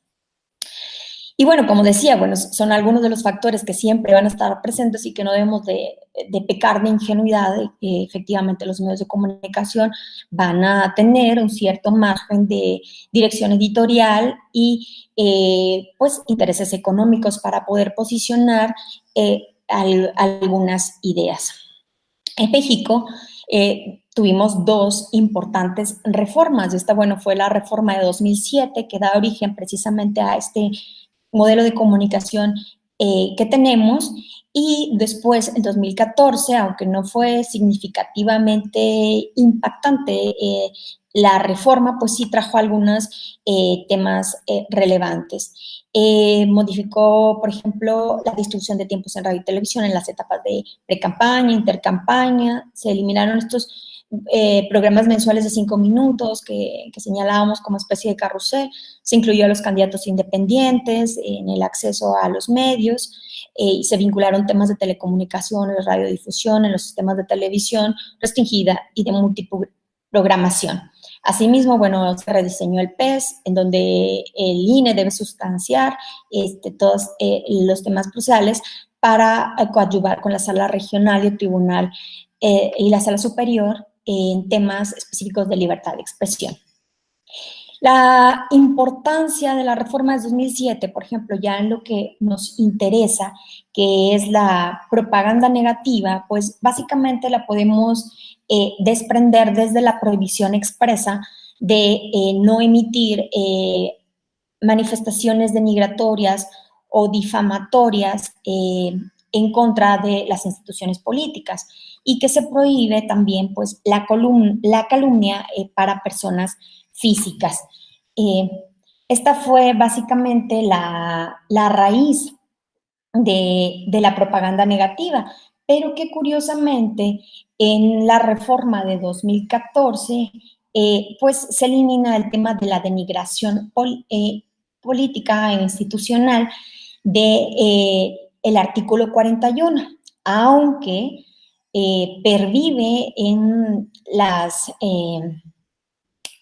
Y bueno, como decía, bueno, son algunos de los factores que siempre van a estar presentes y que no debemos de pecar de ingenuidad. Efectivamente, los medios de comunicación van a tener un cierto margen de dirección editorial y pues intereses económicos para poder posicionar algunas ideas. En México tuvimos dos importantes reformas. Esta, bueno, fue la reforma de 2007, que da origen precisamente a este modelo de comunicación que tenemos, y después, en 2014, aunque no fue significativamente impactante la reforma, pues sí trajo algunos temas relevantes. Modificó, por ejemplo, la distribución de tiempos en radio y televisión en las etapas de pre-campaña, intercampaña. Se eliminaron estos programas mensuales de 5 minutos que señalábamos como especie de carrusel. Se incluyó a los candidatos independientes en el acceso a los medios y se vincularon temas de telecomunicaciones, radiodifusión en los sistemas de televisión restringida y de multiprogramación. Asimismo, bueno, se rediseñó el PES, en donde el INE debe sustanciar todos los temas procesales para coadyuvar con la sala regional y el tribunal y la sala superior en temas específicos de libertad de expresión. La importancia de la reforma de 2007, por ejemplo, ya en lo que nos interesa, que es la propaganda negativa, pues básicamente la podemos desprender desde la prohibición expresa de no emitir manifestaciones denigratorias o difamatorias en contra de las instituciones políticas, y que se prohíbe también pues la calumnia para personas físicas. Esta fue básicamente la raíz de la propaganda negativa, pero que curiosamente en la reforma de 2014 pues se elimina el tema de la denigración política e institucional de el artículo 41, aunque pervive en las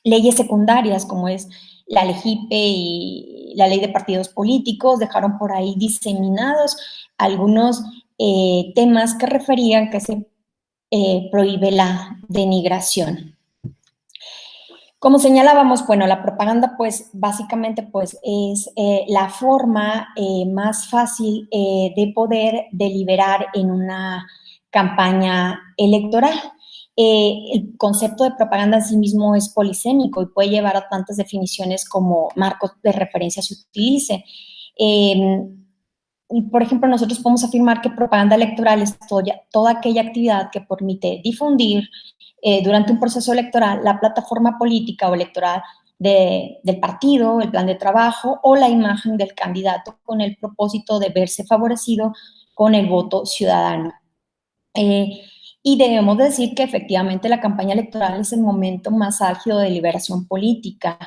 leyes secundarias, como es la LEGIPE y la ley de partidos políticos. Dejaron por ahí diseminados algunos temas que referían que se prohíbe la denigración. Como señalábamos, bueno, la propaganda pues básicamente pues es la forma más fácil de poder deliberar en una campaña electoral. El concepto de propaganda en sí mismo es polisémico y puede llevar a tantas definiciones como marcos de referencia se utilice. Por ejemplo, nosotros podemos afirmar que propaganda electoral es toda aquella actividad que permite difundir durante un proceso electoral la plataforma política o electoral del partido, el plan de trabajo o la imagen del candidato, con el propósito de verse favorecido con el voto ciudadano. Y debemos decir que efectivamente la campaña electoral es el momento más álgido de deliberación política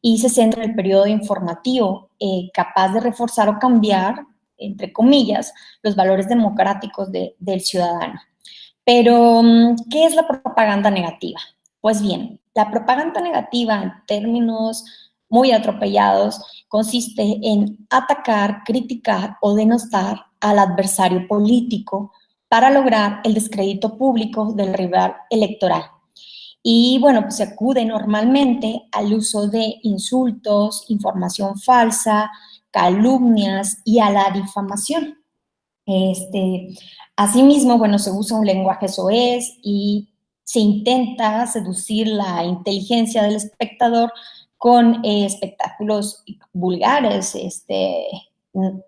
y se centra en el periodo informativo, capaz de reforzar o cambiar, entre comillas, los valores democráticos del ciudadano. Pero, ¿qué es la propaganda negativa? Pues bien, la propaganda negativa, en términos muy atropellados, consiste en atacar, criticar o denostar al adversario político para lograr el descrédito público del rival electoral. Y bueno, pues se acude normalmente al uso de insultos, información falsa, calumnias y a la difamación. Asimismo, bueno, se usa un lenguaje soez y se intenta seducir la inteligencia del espectador con espectáculos vulgares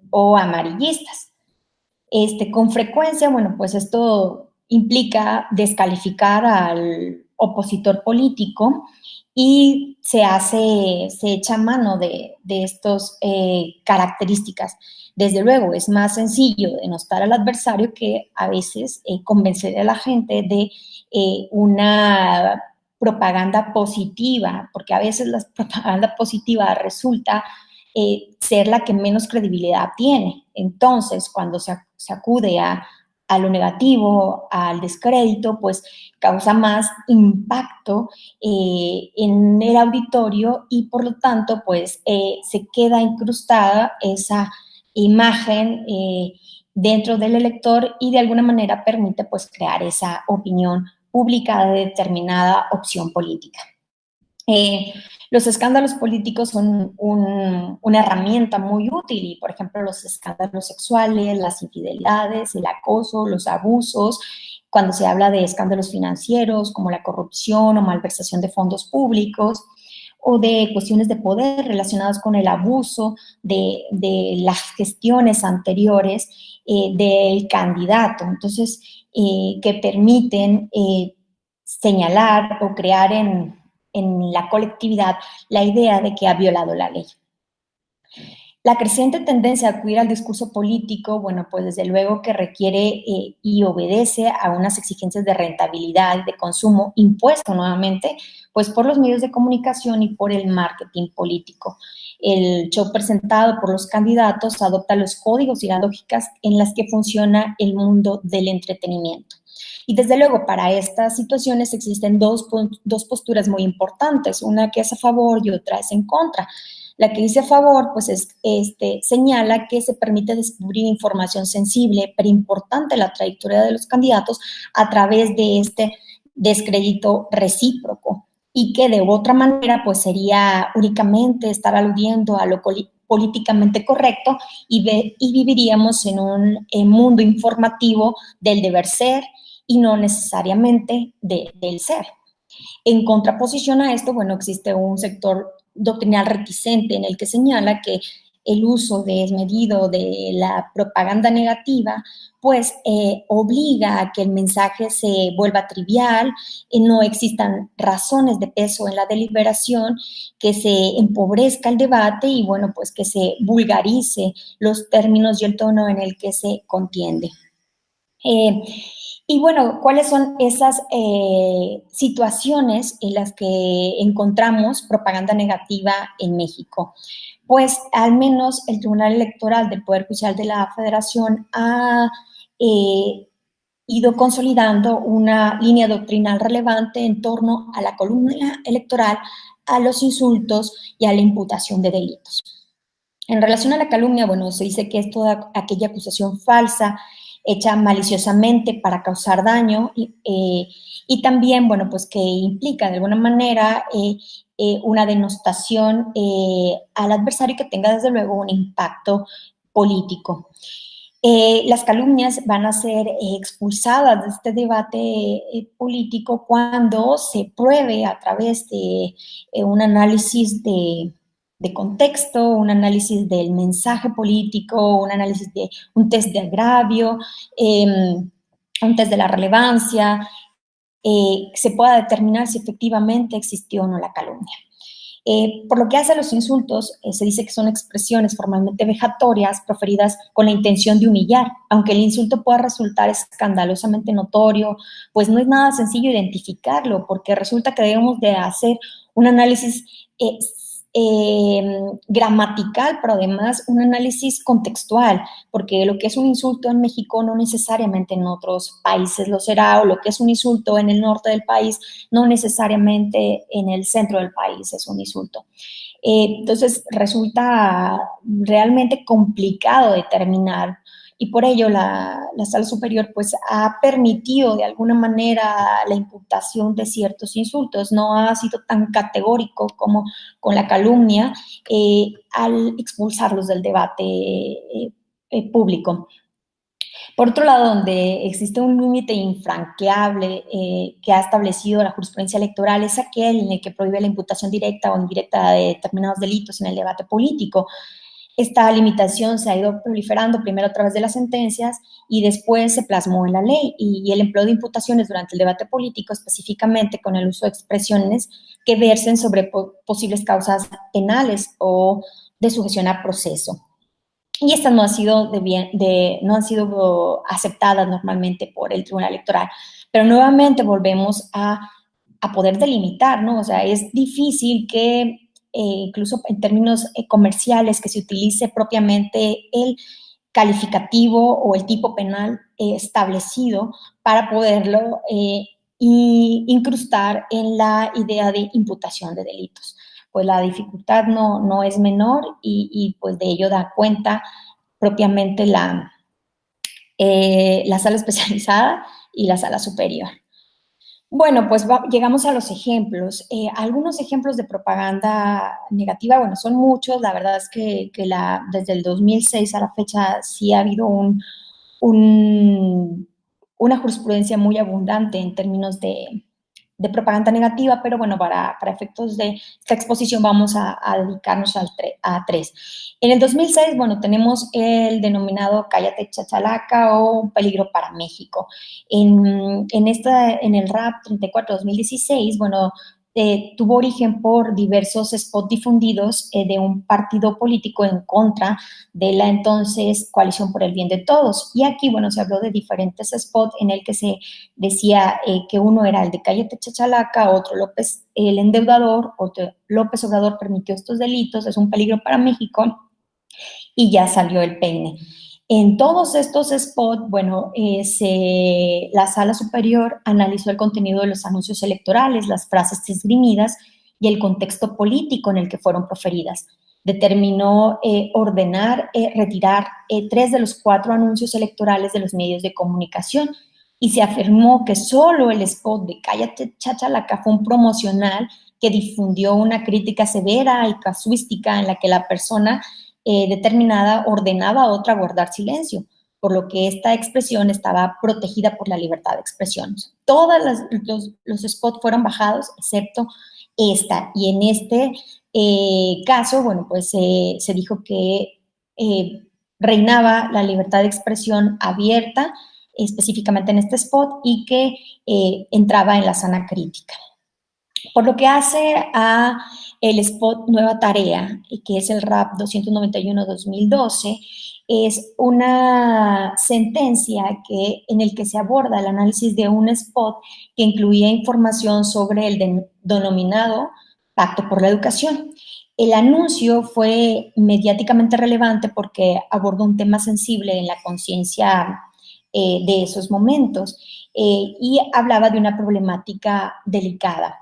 o amarillistas. Con frecuencia, bueno, pues esto implica descalificar al opositor político y se echa mano de estas características. Desde luego, es más sencillo denostar al adversario que a veces convencer a la gente de una propaganda positiva, porque a veces la propaganda positiva resulta ser la que menos credibilidad tiene. Entonces, cuando se acude a a lo negativo, al descrédito, pues causa más impacto en el auditorio y por lo tanto pues se queda incrustada esa imagen dentro del elector y de alguna manera permite pues crear esa opinión pública de determinada opción política. Los escándalos políticos son una herramienta muy útil y, por ejemplo, los escándalos sexuales, las infidelidades, el acoso, los abusos, cuando se habla de escándalos financieros como la corrupción o malversación de fondos públicos o de cuestiones de poder relacionadas con el abuso de las gestiones anteriores del candidato. Entonces, que permiten señalar o crear en la colectividad la idea de que ha violado la ley. La creciente tendencia a acudir al discurso político, bueno, pues desde luego que requiere y obedece a unas exigencias de rentabilidad, de consumo, impuesto nuevamente, pues por los medios de comunicación y por el marketing político. El show presentado por los candidatos adopta los códigos y las lógicas en las que funciona el mundo del entretenimiento. Y desde luego, para estas situaciones existen dos posturas muy importantes, una que es a favor y otra es en contra. La que dice a favor, pues señala que se permite descubrir información sensible, pero importante en la trayectoria de los candidatos a través de este descrédito recíproco y que de otra manera, pues sería únicamente estar aludiendo a lo políticamente correcto y viviríamos en un mundo informativo del deber ser y no necesariamente del ser. En contraposición a esto, bueno, existe un sector doctrinal reticente en el que señala que el uso desmedido de la propaganda negativa, pues obliga a que el mensaje se vuelva trivial, no existan razones de peso en la deliberación, que se empobrezca el debate y, bueno, pues que se vulgarice los términos y el tono en el que se contiende. Y bueno, ¿cuáles son esas situaciones en las que encontramos propaganda negativa en México? Pues al menos el Tribunal Electoral del Poder Judicial de la Federación ha ido consolidando una línea doctrinal relevante en torno a la calumnia electoral, a los insultos y a la imputación de delitos. En relación a la calumnia, bueno, se dice que es toda aquella acusación falsa hecha maliciosamente para causar daño y también, bueno, pues que implica de alguna manera una denostación al adversario que tenga desde luego un impacto político. Las calumnias van a ser expulsadas de este debate político cuando se pruebe a través de un análisis de contexto, un análisis del mensaje político, un análisis de un test de agravio, un test de la relevancia, se pueda determinar si efectivamente existió o no la calumnia. Por lo que hace a los insultos, se dice que son expresiones formalmente vejatorias proferidas con la intención de humillar, aunque el insulto pueda resultar escandalosamente notorio, pues no es nada sencillo identificarlo, porque resulta que debemos de hacer un análisis gramatical, pero además un análisis contextual, porque lo que es un insulto en México no necesariamente en otros países lo será, o lo que es un insulto en el norte del país no necesariamente en el centro del país es un insulto. Entonces resulta realmente complicado determinar y por ello la Sala Superior pues ha permitido de alguna manera la imputación de ciertos insultos, no ha sido tan categórico como con la calumnia al expulsarlos del debate público. Por otro lado, donde existe un límite infranqueable que ha establecido la jurisprudencia electoral es aquel en el que prohíbe la imputación directa o indirecta de determinados delitos en el debate político. Esta limitación se ha ido proliferando primero a través de las sentencias y después se plasmó en la ley y el empleo de imputaciones durante el debate político, específicamente con el uso de expresiones que versen sobre posibles causas penales o de sujeción a proceso. Y estas no han sido aceptadas normalmente por el Tribunal Electoral. Pero nuevamente volvemos a poder delimitar, ¿no? O sea, es difícil que incluso en términos comerciales que se utilice propiamente el calificativo o el tipo penal establecido para poderlo incrustar en la idea de imputación de delitos. Pues la dificultad no es menor y pues de ello da cuenta propiamente la sala especializada y la sala superior. Bueno, pues llegamos a los ejemplos. Algunos ejemplos de propaganda negativa, bueno, son muchos. La verdad es que desde el 2006 a la fecha sí ha habido una jurisprudencia muy abundante en términos de propaganda negativa, pero bueno, para efectos de esta exposición vamos a dedicarnos a tres. En el 2006, bueno, tenemos el denominado Cállate Chachalaca o Peligro para México. En el RAP 34-2016, bueno, tuvo origen por diversos spots difundidos de un partido político en contra de la entonces Coalición por el Bien de Todos. Y aquí, bueno, se habló de diferentes spots en el que se decía que uno era el de Cállate Chachalaca, otro López el endeudador, otro López Obrador permitió estos delitos, es un peligro para México, y ya salió el peine. En todos estos spots, bueno, la sala superior analizó el contenido de los anuncios electorales, las frases esgrimidas y el contexto político en el que fueron proferidas. Determinó ordenar retirar 3 de los 4 anuncios electorales de los medios de comunicación y se afirmó que solo el spot de Cállate Chachalaca fue un promocional que difundió una crítica severa y casuística en la que la persona determinada ordenaba a otra guardar silencio, por lo que esta expresión estaba protegida por la libertad de expresión. Todos los spots fueron bajados, excepto esta. Y en este caso, bueno, pues se dijo que reinaba la libertad de expresión abierta, específicamente en este spot, y que entraba en la sana crítica. Por lo que hace a el spot Nueva Tarea, que es el RAP 291-2012, es una sentencia en el que se aborda el análisis de un spot que incluía información sobre el denominado Pacto por la Educación. El anuncio fue mediáticamente relevante porque abordó un tema sensible en la conciencia de esos momentos y hablaba de una problemática delicada.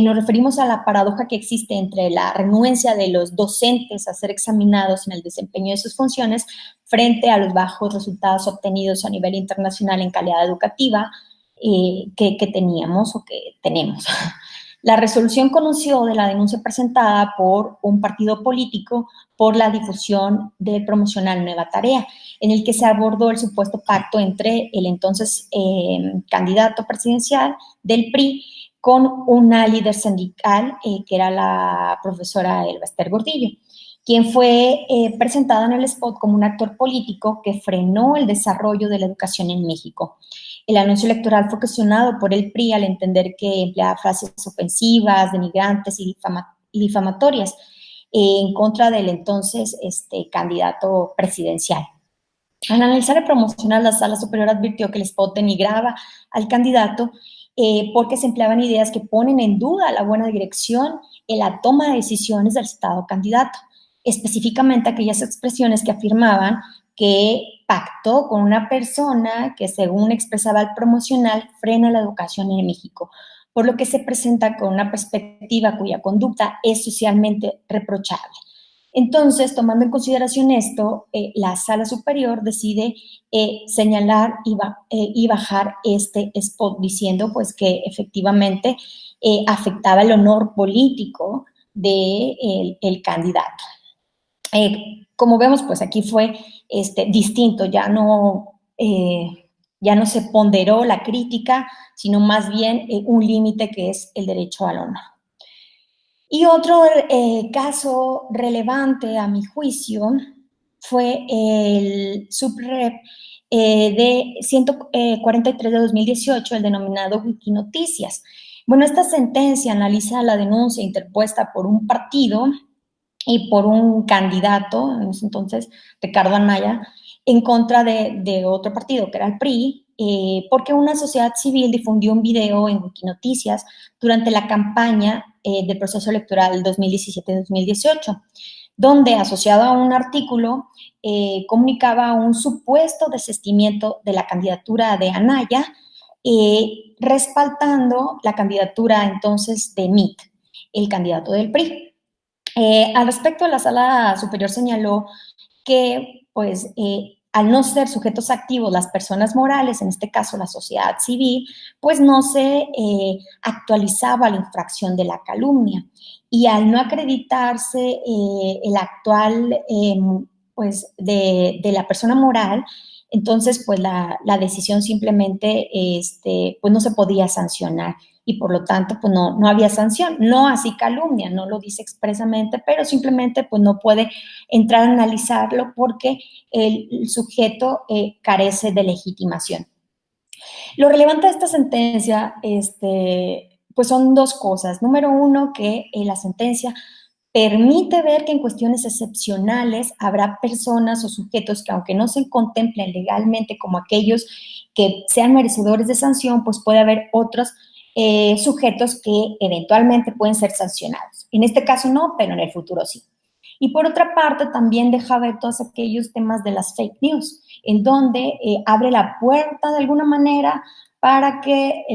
Nos referimos a la paradoja que existe entre la renuencia de los docentes a ser examinados en el desempeño de sus funciones frente a los bajos resultados obtenidos a nivel internacional en calidad educativa que teníamos o que tenemos. La resolución conoció de la denuncia presentada por un partido político por la difusión del promocional Nueva Tarea, en el que se abordó el supuesto pacto entre el entonces candidato presidencial del PRI con una líder sindical que era la profesora Elba Ester Gordillo, quien fue presentada en el spot como un actor político que frenó el desarrollo de la educación en México. El anuncio electoral fue cuestionado por el PRI al entender que empleaba frases ofensivas, denigrantes y difamatorias en contra del entonces candidato presidencial. Al analizar el promocional, la Sala Superior advirtió que el spot denigraba al candidato porque se empleaban ideas que ponen en duda la buena dirección en la toma de decisiones del citado candidato, específicamente aquellas expresiones que afirmaban que pactó con una persona que, según expresaba el promocional, frena la educación en México, por lo que se presenta con una perspectiva cuya conducta es socialmente reprochable. Entonces, tomando en consideración esto, la Sala Superior decide señalar y bajar este spot, diciendo pues que efectivamente afectaba el honor político del candidato. Como vemos, pues aquí fue distinto, ya no se ponderó la crítica, sino más bien un límite que es el derecho al honor. Y otro caso relevante, a mi juicio, fue el subrep de 143 de 2018, el denominado Wikinoticias. Bueno, esta sentencia analiza la denuncia interpuesta por un partido y por un candidato, en ese entonces Ricardo Anaya, en contra de otro partido, que era el PRI, porque una sociedad civil difundió un video en Wikinoticias durante la campaña del proceso electoral 2017-2018, donde, asociado a un artículo, comunicaba un supuesto desistimiento de la candidatura de Anaya, respaldando la candidatura entonces de Mit, el candidato del PRI. Al respecto, la Sala Superior señaló que, pues, al no ser sujetos activos las personas morales, en este caso la sociedad civil, pues no se actualizaba la infracción de la calumnia. Y al no acreditarse el actual, pues, de la persona moral, entonces, pues, la decisión simplemente, pues, no se podía sancionar y por lo tanto, pues, no había sanción. No así calumnia, no lo dice expresamente, pero simplemente, pues, no puede entrar a analizarlo porque el sujeto carece de legitimación. Lo relevante de esta sentencia, pues son dos cosas. Número uno, que la sentencia permite ver que en cuestiones excepcionales habrá personas o sujetos que, aunque no se contemplen legalmente como aquellos que sean merecedores de sanción, pues puede haber otros sujetos que eventualmente pueden ser sancionados. En este caso no, pero en el futuro sí. Y por otra parte, también deja ver todos aquellos temas de las fake news, en donde abre la puerta de alguna manera para que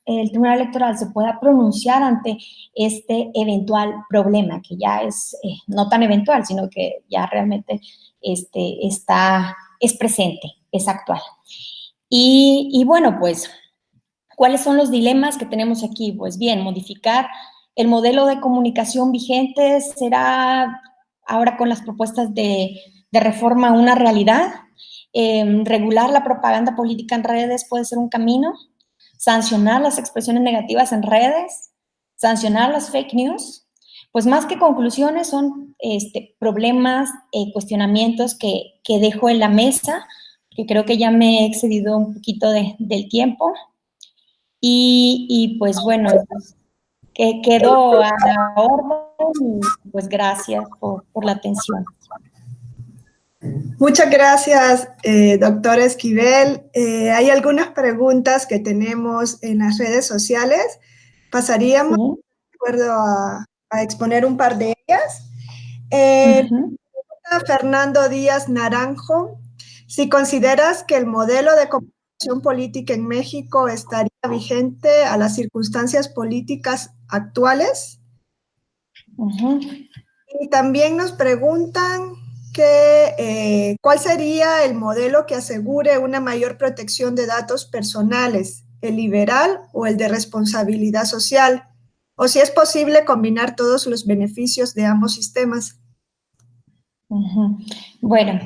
el Tribunal Electoral se pueda pronunciar ante este eventual problema, que ya es no tan eventual, sino que ya realmente es presente, es actual. Y bueno, pues, ¿cuáles son los dilemas que tenemos aquí? Pues bien, modificar el modelo de comunicación vigente será ahora con las propuestas de reforma una realidad. Regular la propaganda política en redes puede ser un camino. Sancionar las expresiones negativas en redes, sancionar las fake news. Pues más que conclusiones son problemas, cuestionamientos que dejo en la mesa, que creo que ya me he excedido un poquito del tiempo. Y pues bueno, que quedó a la orden y pues gracias por la atención. Muchas gracias, doctor Esquivel. Hay algunas preguntas que tenemos en las redes sociales. Pasaríamos, ¿Sí? de acuerdo, a exponer un par de ellas. Fernando Díaz Naranjo, si consideras que el modelo de comunicación política en México estaría vigente a las circunstancias políticas actuales. Y también nos preguntan cuál sería el modelo que asegure una mayor protección de datos personales, el liberal o el de responsabilidad social, o si es posible combinar todos los beneficios de ambos sistemas. Bueno,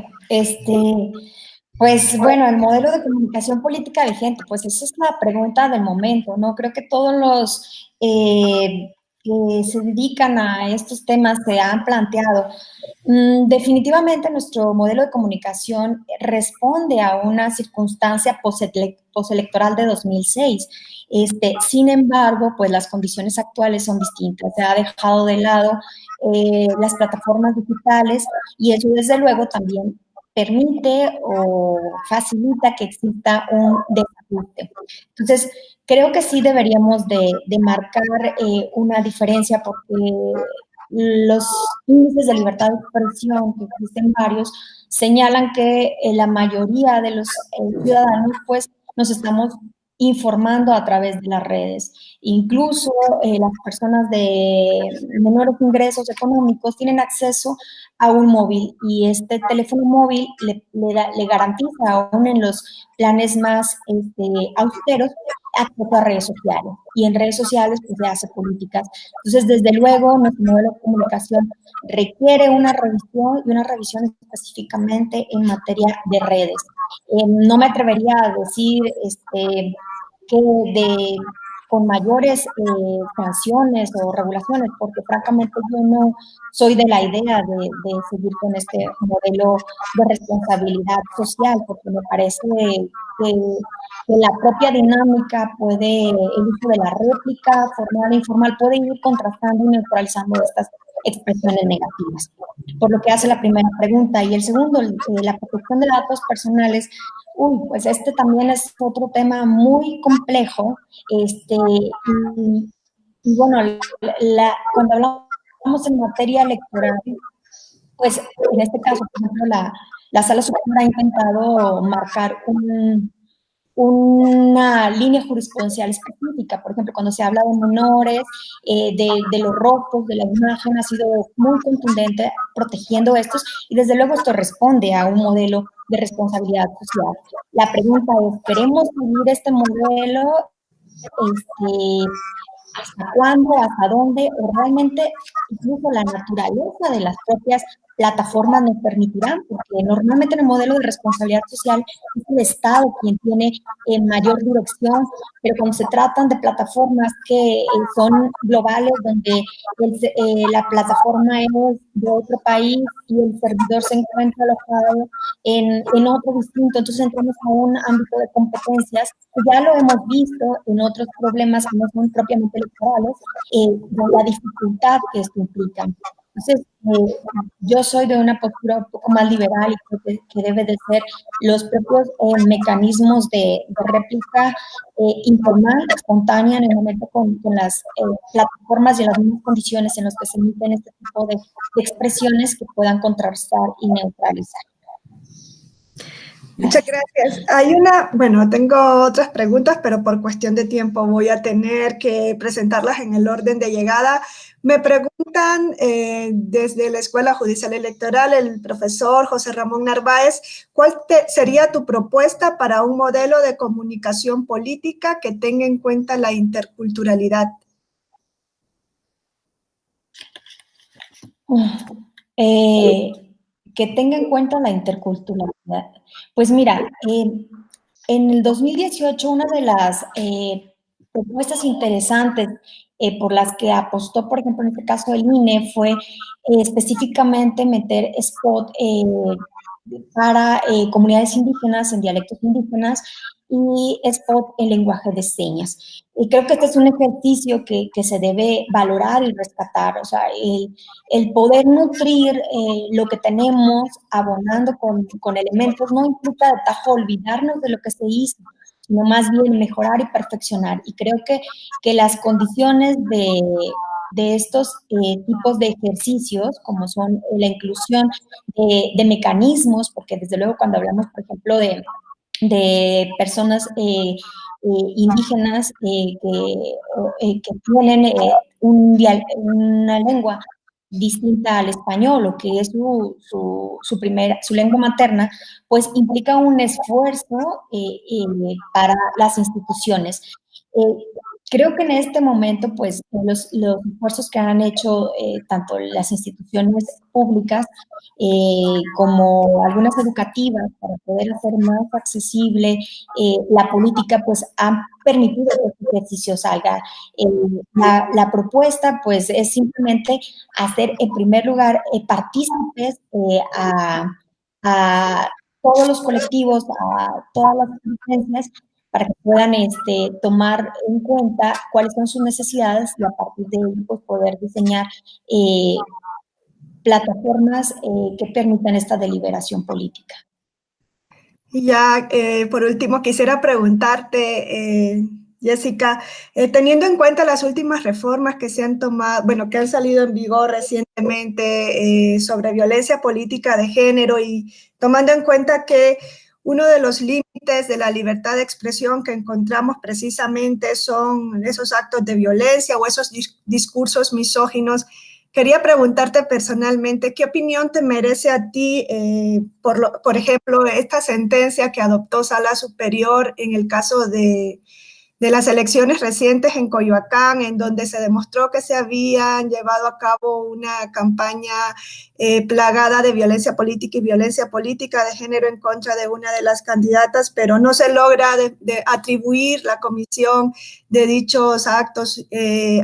pues bueno, el modelo de comunicación política vigente, pues esa es la pregunta del momento, ¿no? Creo que todos los que se dedican a estos temas se han planteado. Definitivamente nuestro modelo de comunicación responde a una circunstancia postelectoral de 2006. Sin embargo, pues las condiciones actuales son distintas. Se ha dejado de lado las plataformas digitales y eso desde luego también permite o facilita que exista un desajuste. Entonces, creo que sí deberíamos de marcar una diferencia porque los índices de libertad de expresión, que existen varios, señalan que la mayoría de los ciudadanos, pues, nos estamos informando a través de las redes. Incluso las personas de menores ingresos económicos tienen acceso a un móvil y este teléfono móvil le garantiza, aún en los planes más austeros, acceso a redes sociales. Y en redes sociales pues se hace políticas. Entonces, desde luego, nuestro modelo de comunicación requiere una revisión y una revisión específicamente en materia de redes. No me atrevería a decir que con mayores sanciones o regulaciones, porque francamente yo no soy de la idea de seguir con este modelo de responsabilidad social, porque me parece que la propia dinámica puede, el uso de la réplica, formal e informal, puede ir contrastando y neutralizando estas expresiones negativas. Por lo que hace la primera pregunta. Y el segundo, la protección de datos personales. Pues también es otro tema muy complejo. Y bueno, cuando hablamos en materia electoral, pues en este caso, por ejemplo, la Sala Superior ha intentado marcar una línea jurisprudencial específica. Por ejemplo, cuando se habla de menores, de los rostros, de la imagen, ha sido muy contundente protegiendo estos y desde luego esto responde a un modelo de responsabilidad social. La pregunta es, ¿queremos seguir este modelo? ¿Hasta cuándo? ¿Hasta dónde? O realmente incluso la naturaleza de las propias plataformas nos permitirán, porque normalmente en el modelo de responsabilidad social es el Estado quien tiene mayor dirección, pero cuando se tratan de plataformas que son globales, donde la plataforma es de otro país y el servidor se encuentra alojado en otro distinto, entonces entramos a un ámbito de competencias que ya lo hemos visto en otros problemas que no son propiamente electorales, de la dificultad que esto implica. Entonces, yo soy de una postura un poco más liberal y creo que debe de ser los propios mecanismos de réplica informal, espontánea, en el momento con las plataformas y en las mismas condiciones en las que se emiten este tipo de expresiones que puedan contrarrestar y neutralizar. Muchas gracias. Hay bueno, tengo otras preguntas, pero por cuestión de tiempo voy a tener que presentarlas en el orden de llegada. Me preguntan desde la Escuela Judicial Electoral, el profesor José Ramón Narváez, ¿cuál sería tu propuesta para un modelo de comunicación política que tenga en cuenta la interculturalidad? Que tenga en cuenta la interculturalidad. Pues mira, en el 2018 una de las propuestas interesantes por las que apostó, por ejemplo, en este caso el INE, fue específicamente meter spot para comunidades indígenas en dialectos indígenas y spot en lenguaje de señas. Y creo que este es un ejercicio que se debe valorar y rescatar, o sea, el poder nutrir lo que tenemos abonando con elementos no implica de tajo olvidarnos de lo que se hizo, sino más bien mejorar y perfeccionar. Y creo que las condiciones de estos tipos de ejercicios, como son la inclusión de mecanismos, porque desde luego cuando hablamos, por ejemplo, de personas indígenas que tienen una lengua distinta al español o que es su lengua materna, pues implica un esfuerzo para las instituciones. Creo que en este momento, pues, los esfuerzos que han hecho tanto las instituciones públicas como algunas educativas para poder hacer más accesible la política, pues han permitido que este ejercicio salga. La propuesta, pues, es simplemente hacer, en primer lugar, partícipes a todos los colectivos, a todas las existencias, para que puedan tomar en cuenta cuáles son sus necesidades y a partir de ello pues, poder diseñar plataformas que permitan esta deliberación política. Y ya, por último, quisiera preguntarte, Jessica, teniendo en cuenta las últimas reformas que se han tomado, bueno, que han salido en vigor recientemente sobre violencia política de género y tomando en cuenta que uno de los límites de la libertad de expresión que encontramos precisamente son esos actos de violencia o esos discursos misóginos. Quería preguntarte personalmente, ¿qué opinión te merece a ti, por ejemplo, esta sentencia que adoptó Sala Superior en el caso de las elecciones recientes en Coyoacán, en donde se demostró que se habían llevado a cabo una campaña plagada de violencia política y violencia política de género en contra de una de las candidatas, pero no se logra de atribuir la comisión de dichos actos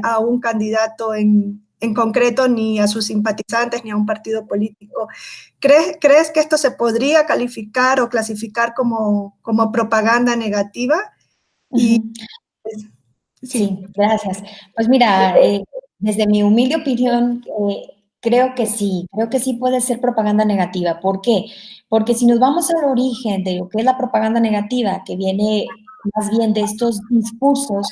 a un candidato en concreto, ni a sus simpatizantes, ni a un partido político? ¿Crees que esto se podría calificar o clasificar como propaganda negativa? Y, sí, gracias. Pues mira, desde mi humilde opinión, creo que sí puede ser propaganda negativa. ¿Por qué? Porque si nos vamos al origen de lo que es la propaganda negativa, que viene más bien de estos discursos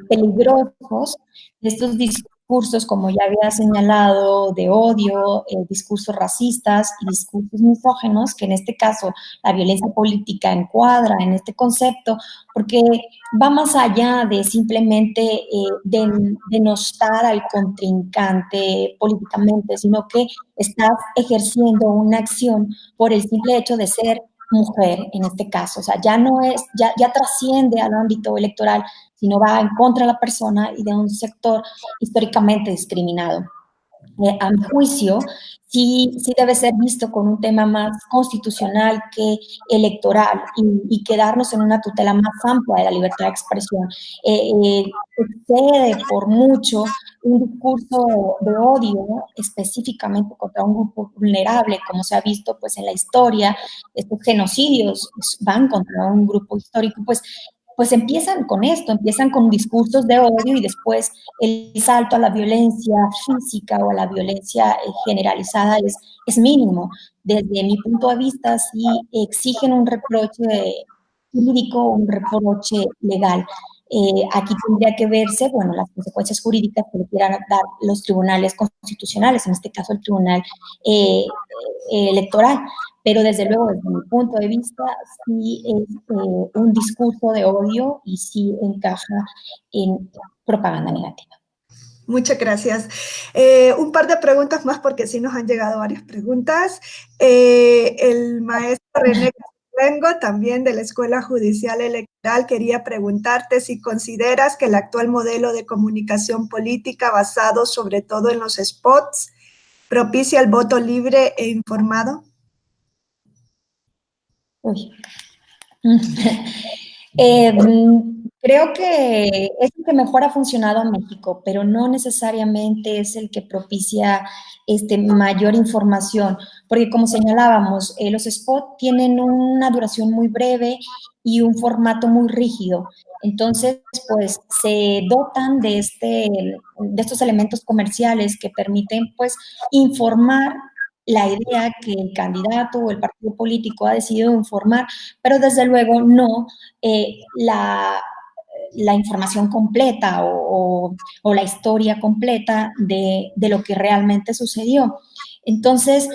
peligrosos, de estos discursos discursos, como ya había señalado, de odio, discursos racistas y discursos misóginos, que en este caso la violencia política encuadra en este concepto, porque va más allá de simplemente denostar al contrincante políticamente, sino que estás ejerciendo una acción por el simple hecho de ser mujer en este caso. O sea, ya no es, ya trasciende al ámbito electoral, sino va en contra de la persona y de un sector históricamente discriminado. A mi juicio, sí debe ser visto con un tema más constitucional que electoral y quedarnos en una tutela más amplia de la libertad de expresión. Excede por mucho un discurso de odio específicamente contra un grupo vulnerable, como se ha visto pues en la historia. Estos genocidios van contra un grupo histórico, pues empiezan con esto, empiezan con discursos de odio y después el salto a la violencia física o a la violencia generalizada es mínimo. Desde mi punto de vista, sí exigen un reproche jurídico, un reproche legal. Aquí tendría que verse, bueno, las consecuencias jurídicas que le quieran dar los tribunales constitucionales, en este caso el tribunal electoral, pero desde luego, desde mi punto de vista, sí es un discurso de odio y sí encaja en propaganda negativa. Muchas gracias. Un par de preguntas más porque sí nos han llegado varias preguntas. El maestro René Vengo, también de la Escuela Judicial Electoral, quería preguntarte si consideras que el actual modelo de comunicación política basado sobre todo en los spots propicia el voto libre e informado. Uy. Creo que es el que mejor ha funcionado a México, pero no necesariamente es el que propicia mayor información, porque como señalábamos, los spots tienen una duración muy breve y un formato muy rígido. Entonces, pues se dotan de estos elementos comerciales que permiten, pues, informar la idea que el candidato o el partido político ha decidido informar, pero desde luego no la información completa o la historia completa de lo que realmente sucedió. Entonces,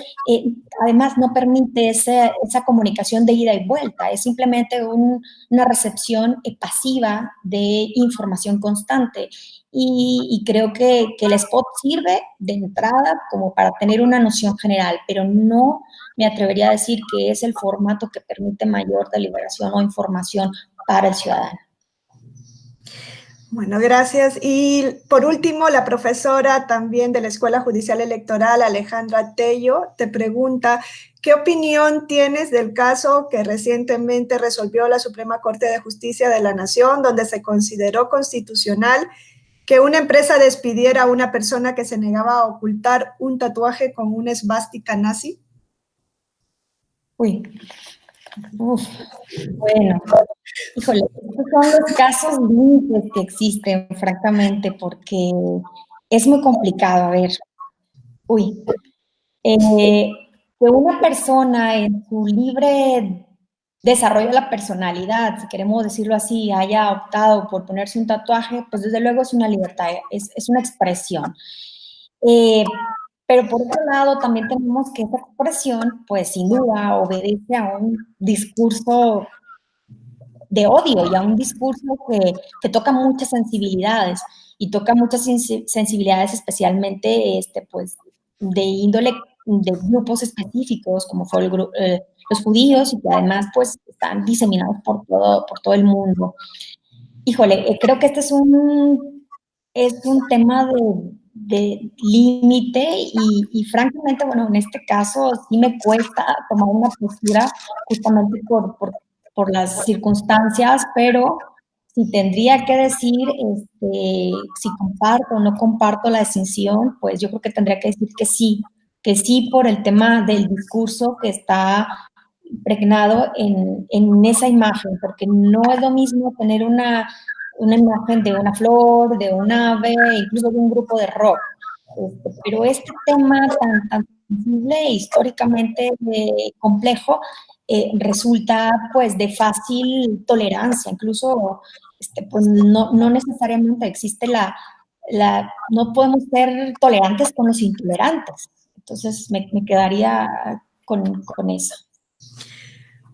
además no permite esa comunicación de ida y vuelta, es simplemente una recepción pasiva de información constante. Y creo que el spot sirve de entrada como para tener una noción general, pero no me atrevería a decir que es el formato que permite mayor deliberación o información para el ciudadano. Bueno, gracias. Y por último, la profesora también de la Escuela Judicial Electoral, Alejandra Tello, te pregunta, ¿qué opinión tienes del caso que recientemente resolvió la Suprema Corte de Justicia de la Nación, donde se consideró constitucional que una empresa despidiera a una persona que se negaba a ocultar un tatuaje con una esvástica nazi? Uy, bueno, híjole, estos son los casos límites que existen, francamente, porque es muy complicado. A ver, que una persona en su libre desarrollo de la personalidad, si queremos decirlo así, haya optado por ponerse un tatuaje, pues desde luego es una libertad, es una expresión. Pero por otro lado, también tenemos que esa expresión, pues sin duda, obedece a un discurso de odio y a un discurso que toca muchas sensibilidades y toca muchas sensibilidades especialmente pues, de índole de grupos específicos, como fue los judíos, y que además pues están diseminados por todo el mundo. Híjole, creo que este es un tema de límite y francamente, bueno, en este caso sí me cuesta tomar una postura justamente por las circunstancias, pero si tendría que decir si comparto o no comparto la decisión, pues yo creo que tendría que decir que sí por el tema del discurso que está impregnado en esa imagen, porque no es lo mismo tener una imagen de una flor, de un ave, incluso de un grupo de rock. Pero este tema tan sensible e históricamente complejo resulta pues de fácil tolerancia, incluso pues no necesariamente existe no podemos ser tolerantes con los intolerantes. Entonces, me quedaría con eso.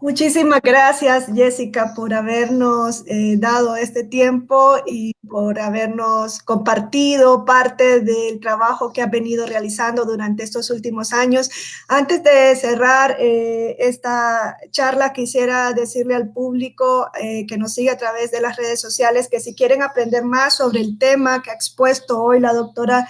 Muchísimas gracias, Jessica, por habernos dado este tiempo y por habernos compartido parte del trabajo que has venido realizando durante estos últimos años. Antes de cerrar esta charla, quisiera decirle al público que nos sigue a través de las redes sociales que si quieren aprender más sobre el tema que ha expuesto hoy la doctora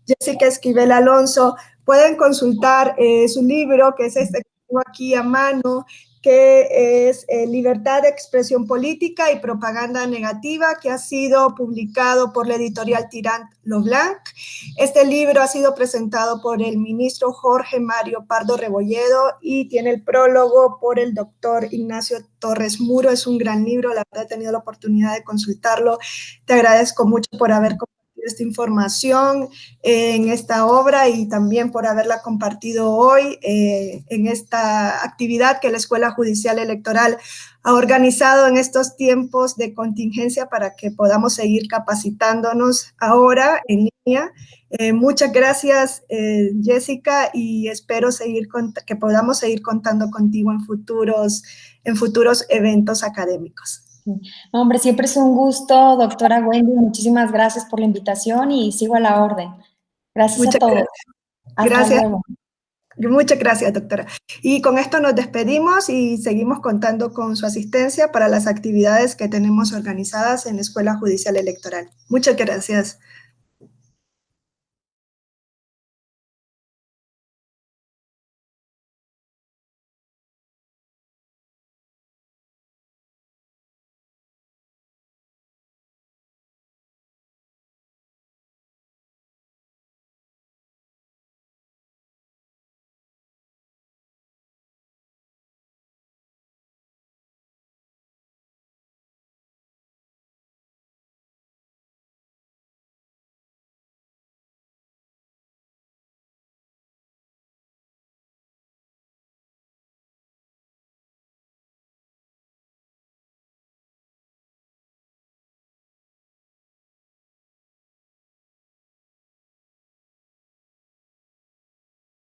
Jessica Esquivel Alonso, pueden consultar su libro, que es este que tengo aquí a mano, que es Libertad de Expresión Política y Propaganda Negativa, que ha sido publicado por la editorial Tirant Lo Blanc. Este libro ha sido presentado por el ministro Jorge Mario Pardo Rebolledo y tiene el prólogo por el doctor Ignacio Torres Muro. Es un gran libro, la verdad he tenido la oportunidad de consultarlo. Te agradezco mucho por haber compartido esta información en esta obra y también por haberla compartido hoy en esta actividad que la Escuela Judicial Electoral ha organizado en estos tiempos de contingencia para que podamos seguir capacitándonos ahora en línea. Muchas gracias, Jessica, y espero que podamos seguir contando contigo en futuros eventos académicos. No, hombre, siempre es un gusto, doctora Wendy. Muchísimas gracias por la invitación y sigo a la orden. Gracias a todos. Hasta luego. Muchas gracias, doctora. Y con esto nos despedimos y seguimos contando con su asistencia para las actividades que tenemos organizadas en la Escuela Judicial Electoral. Muchas gracias.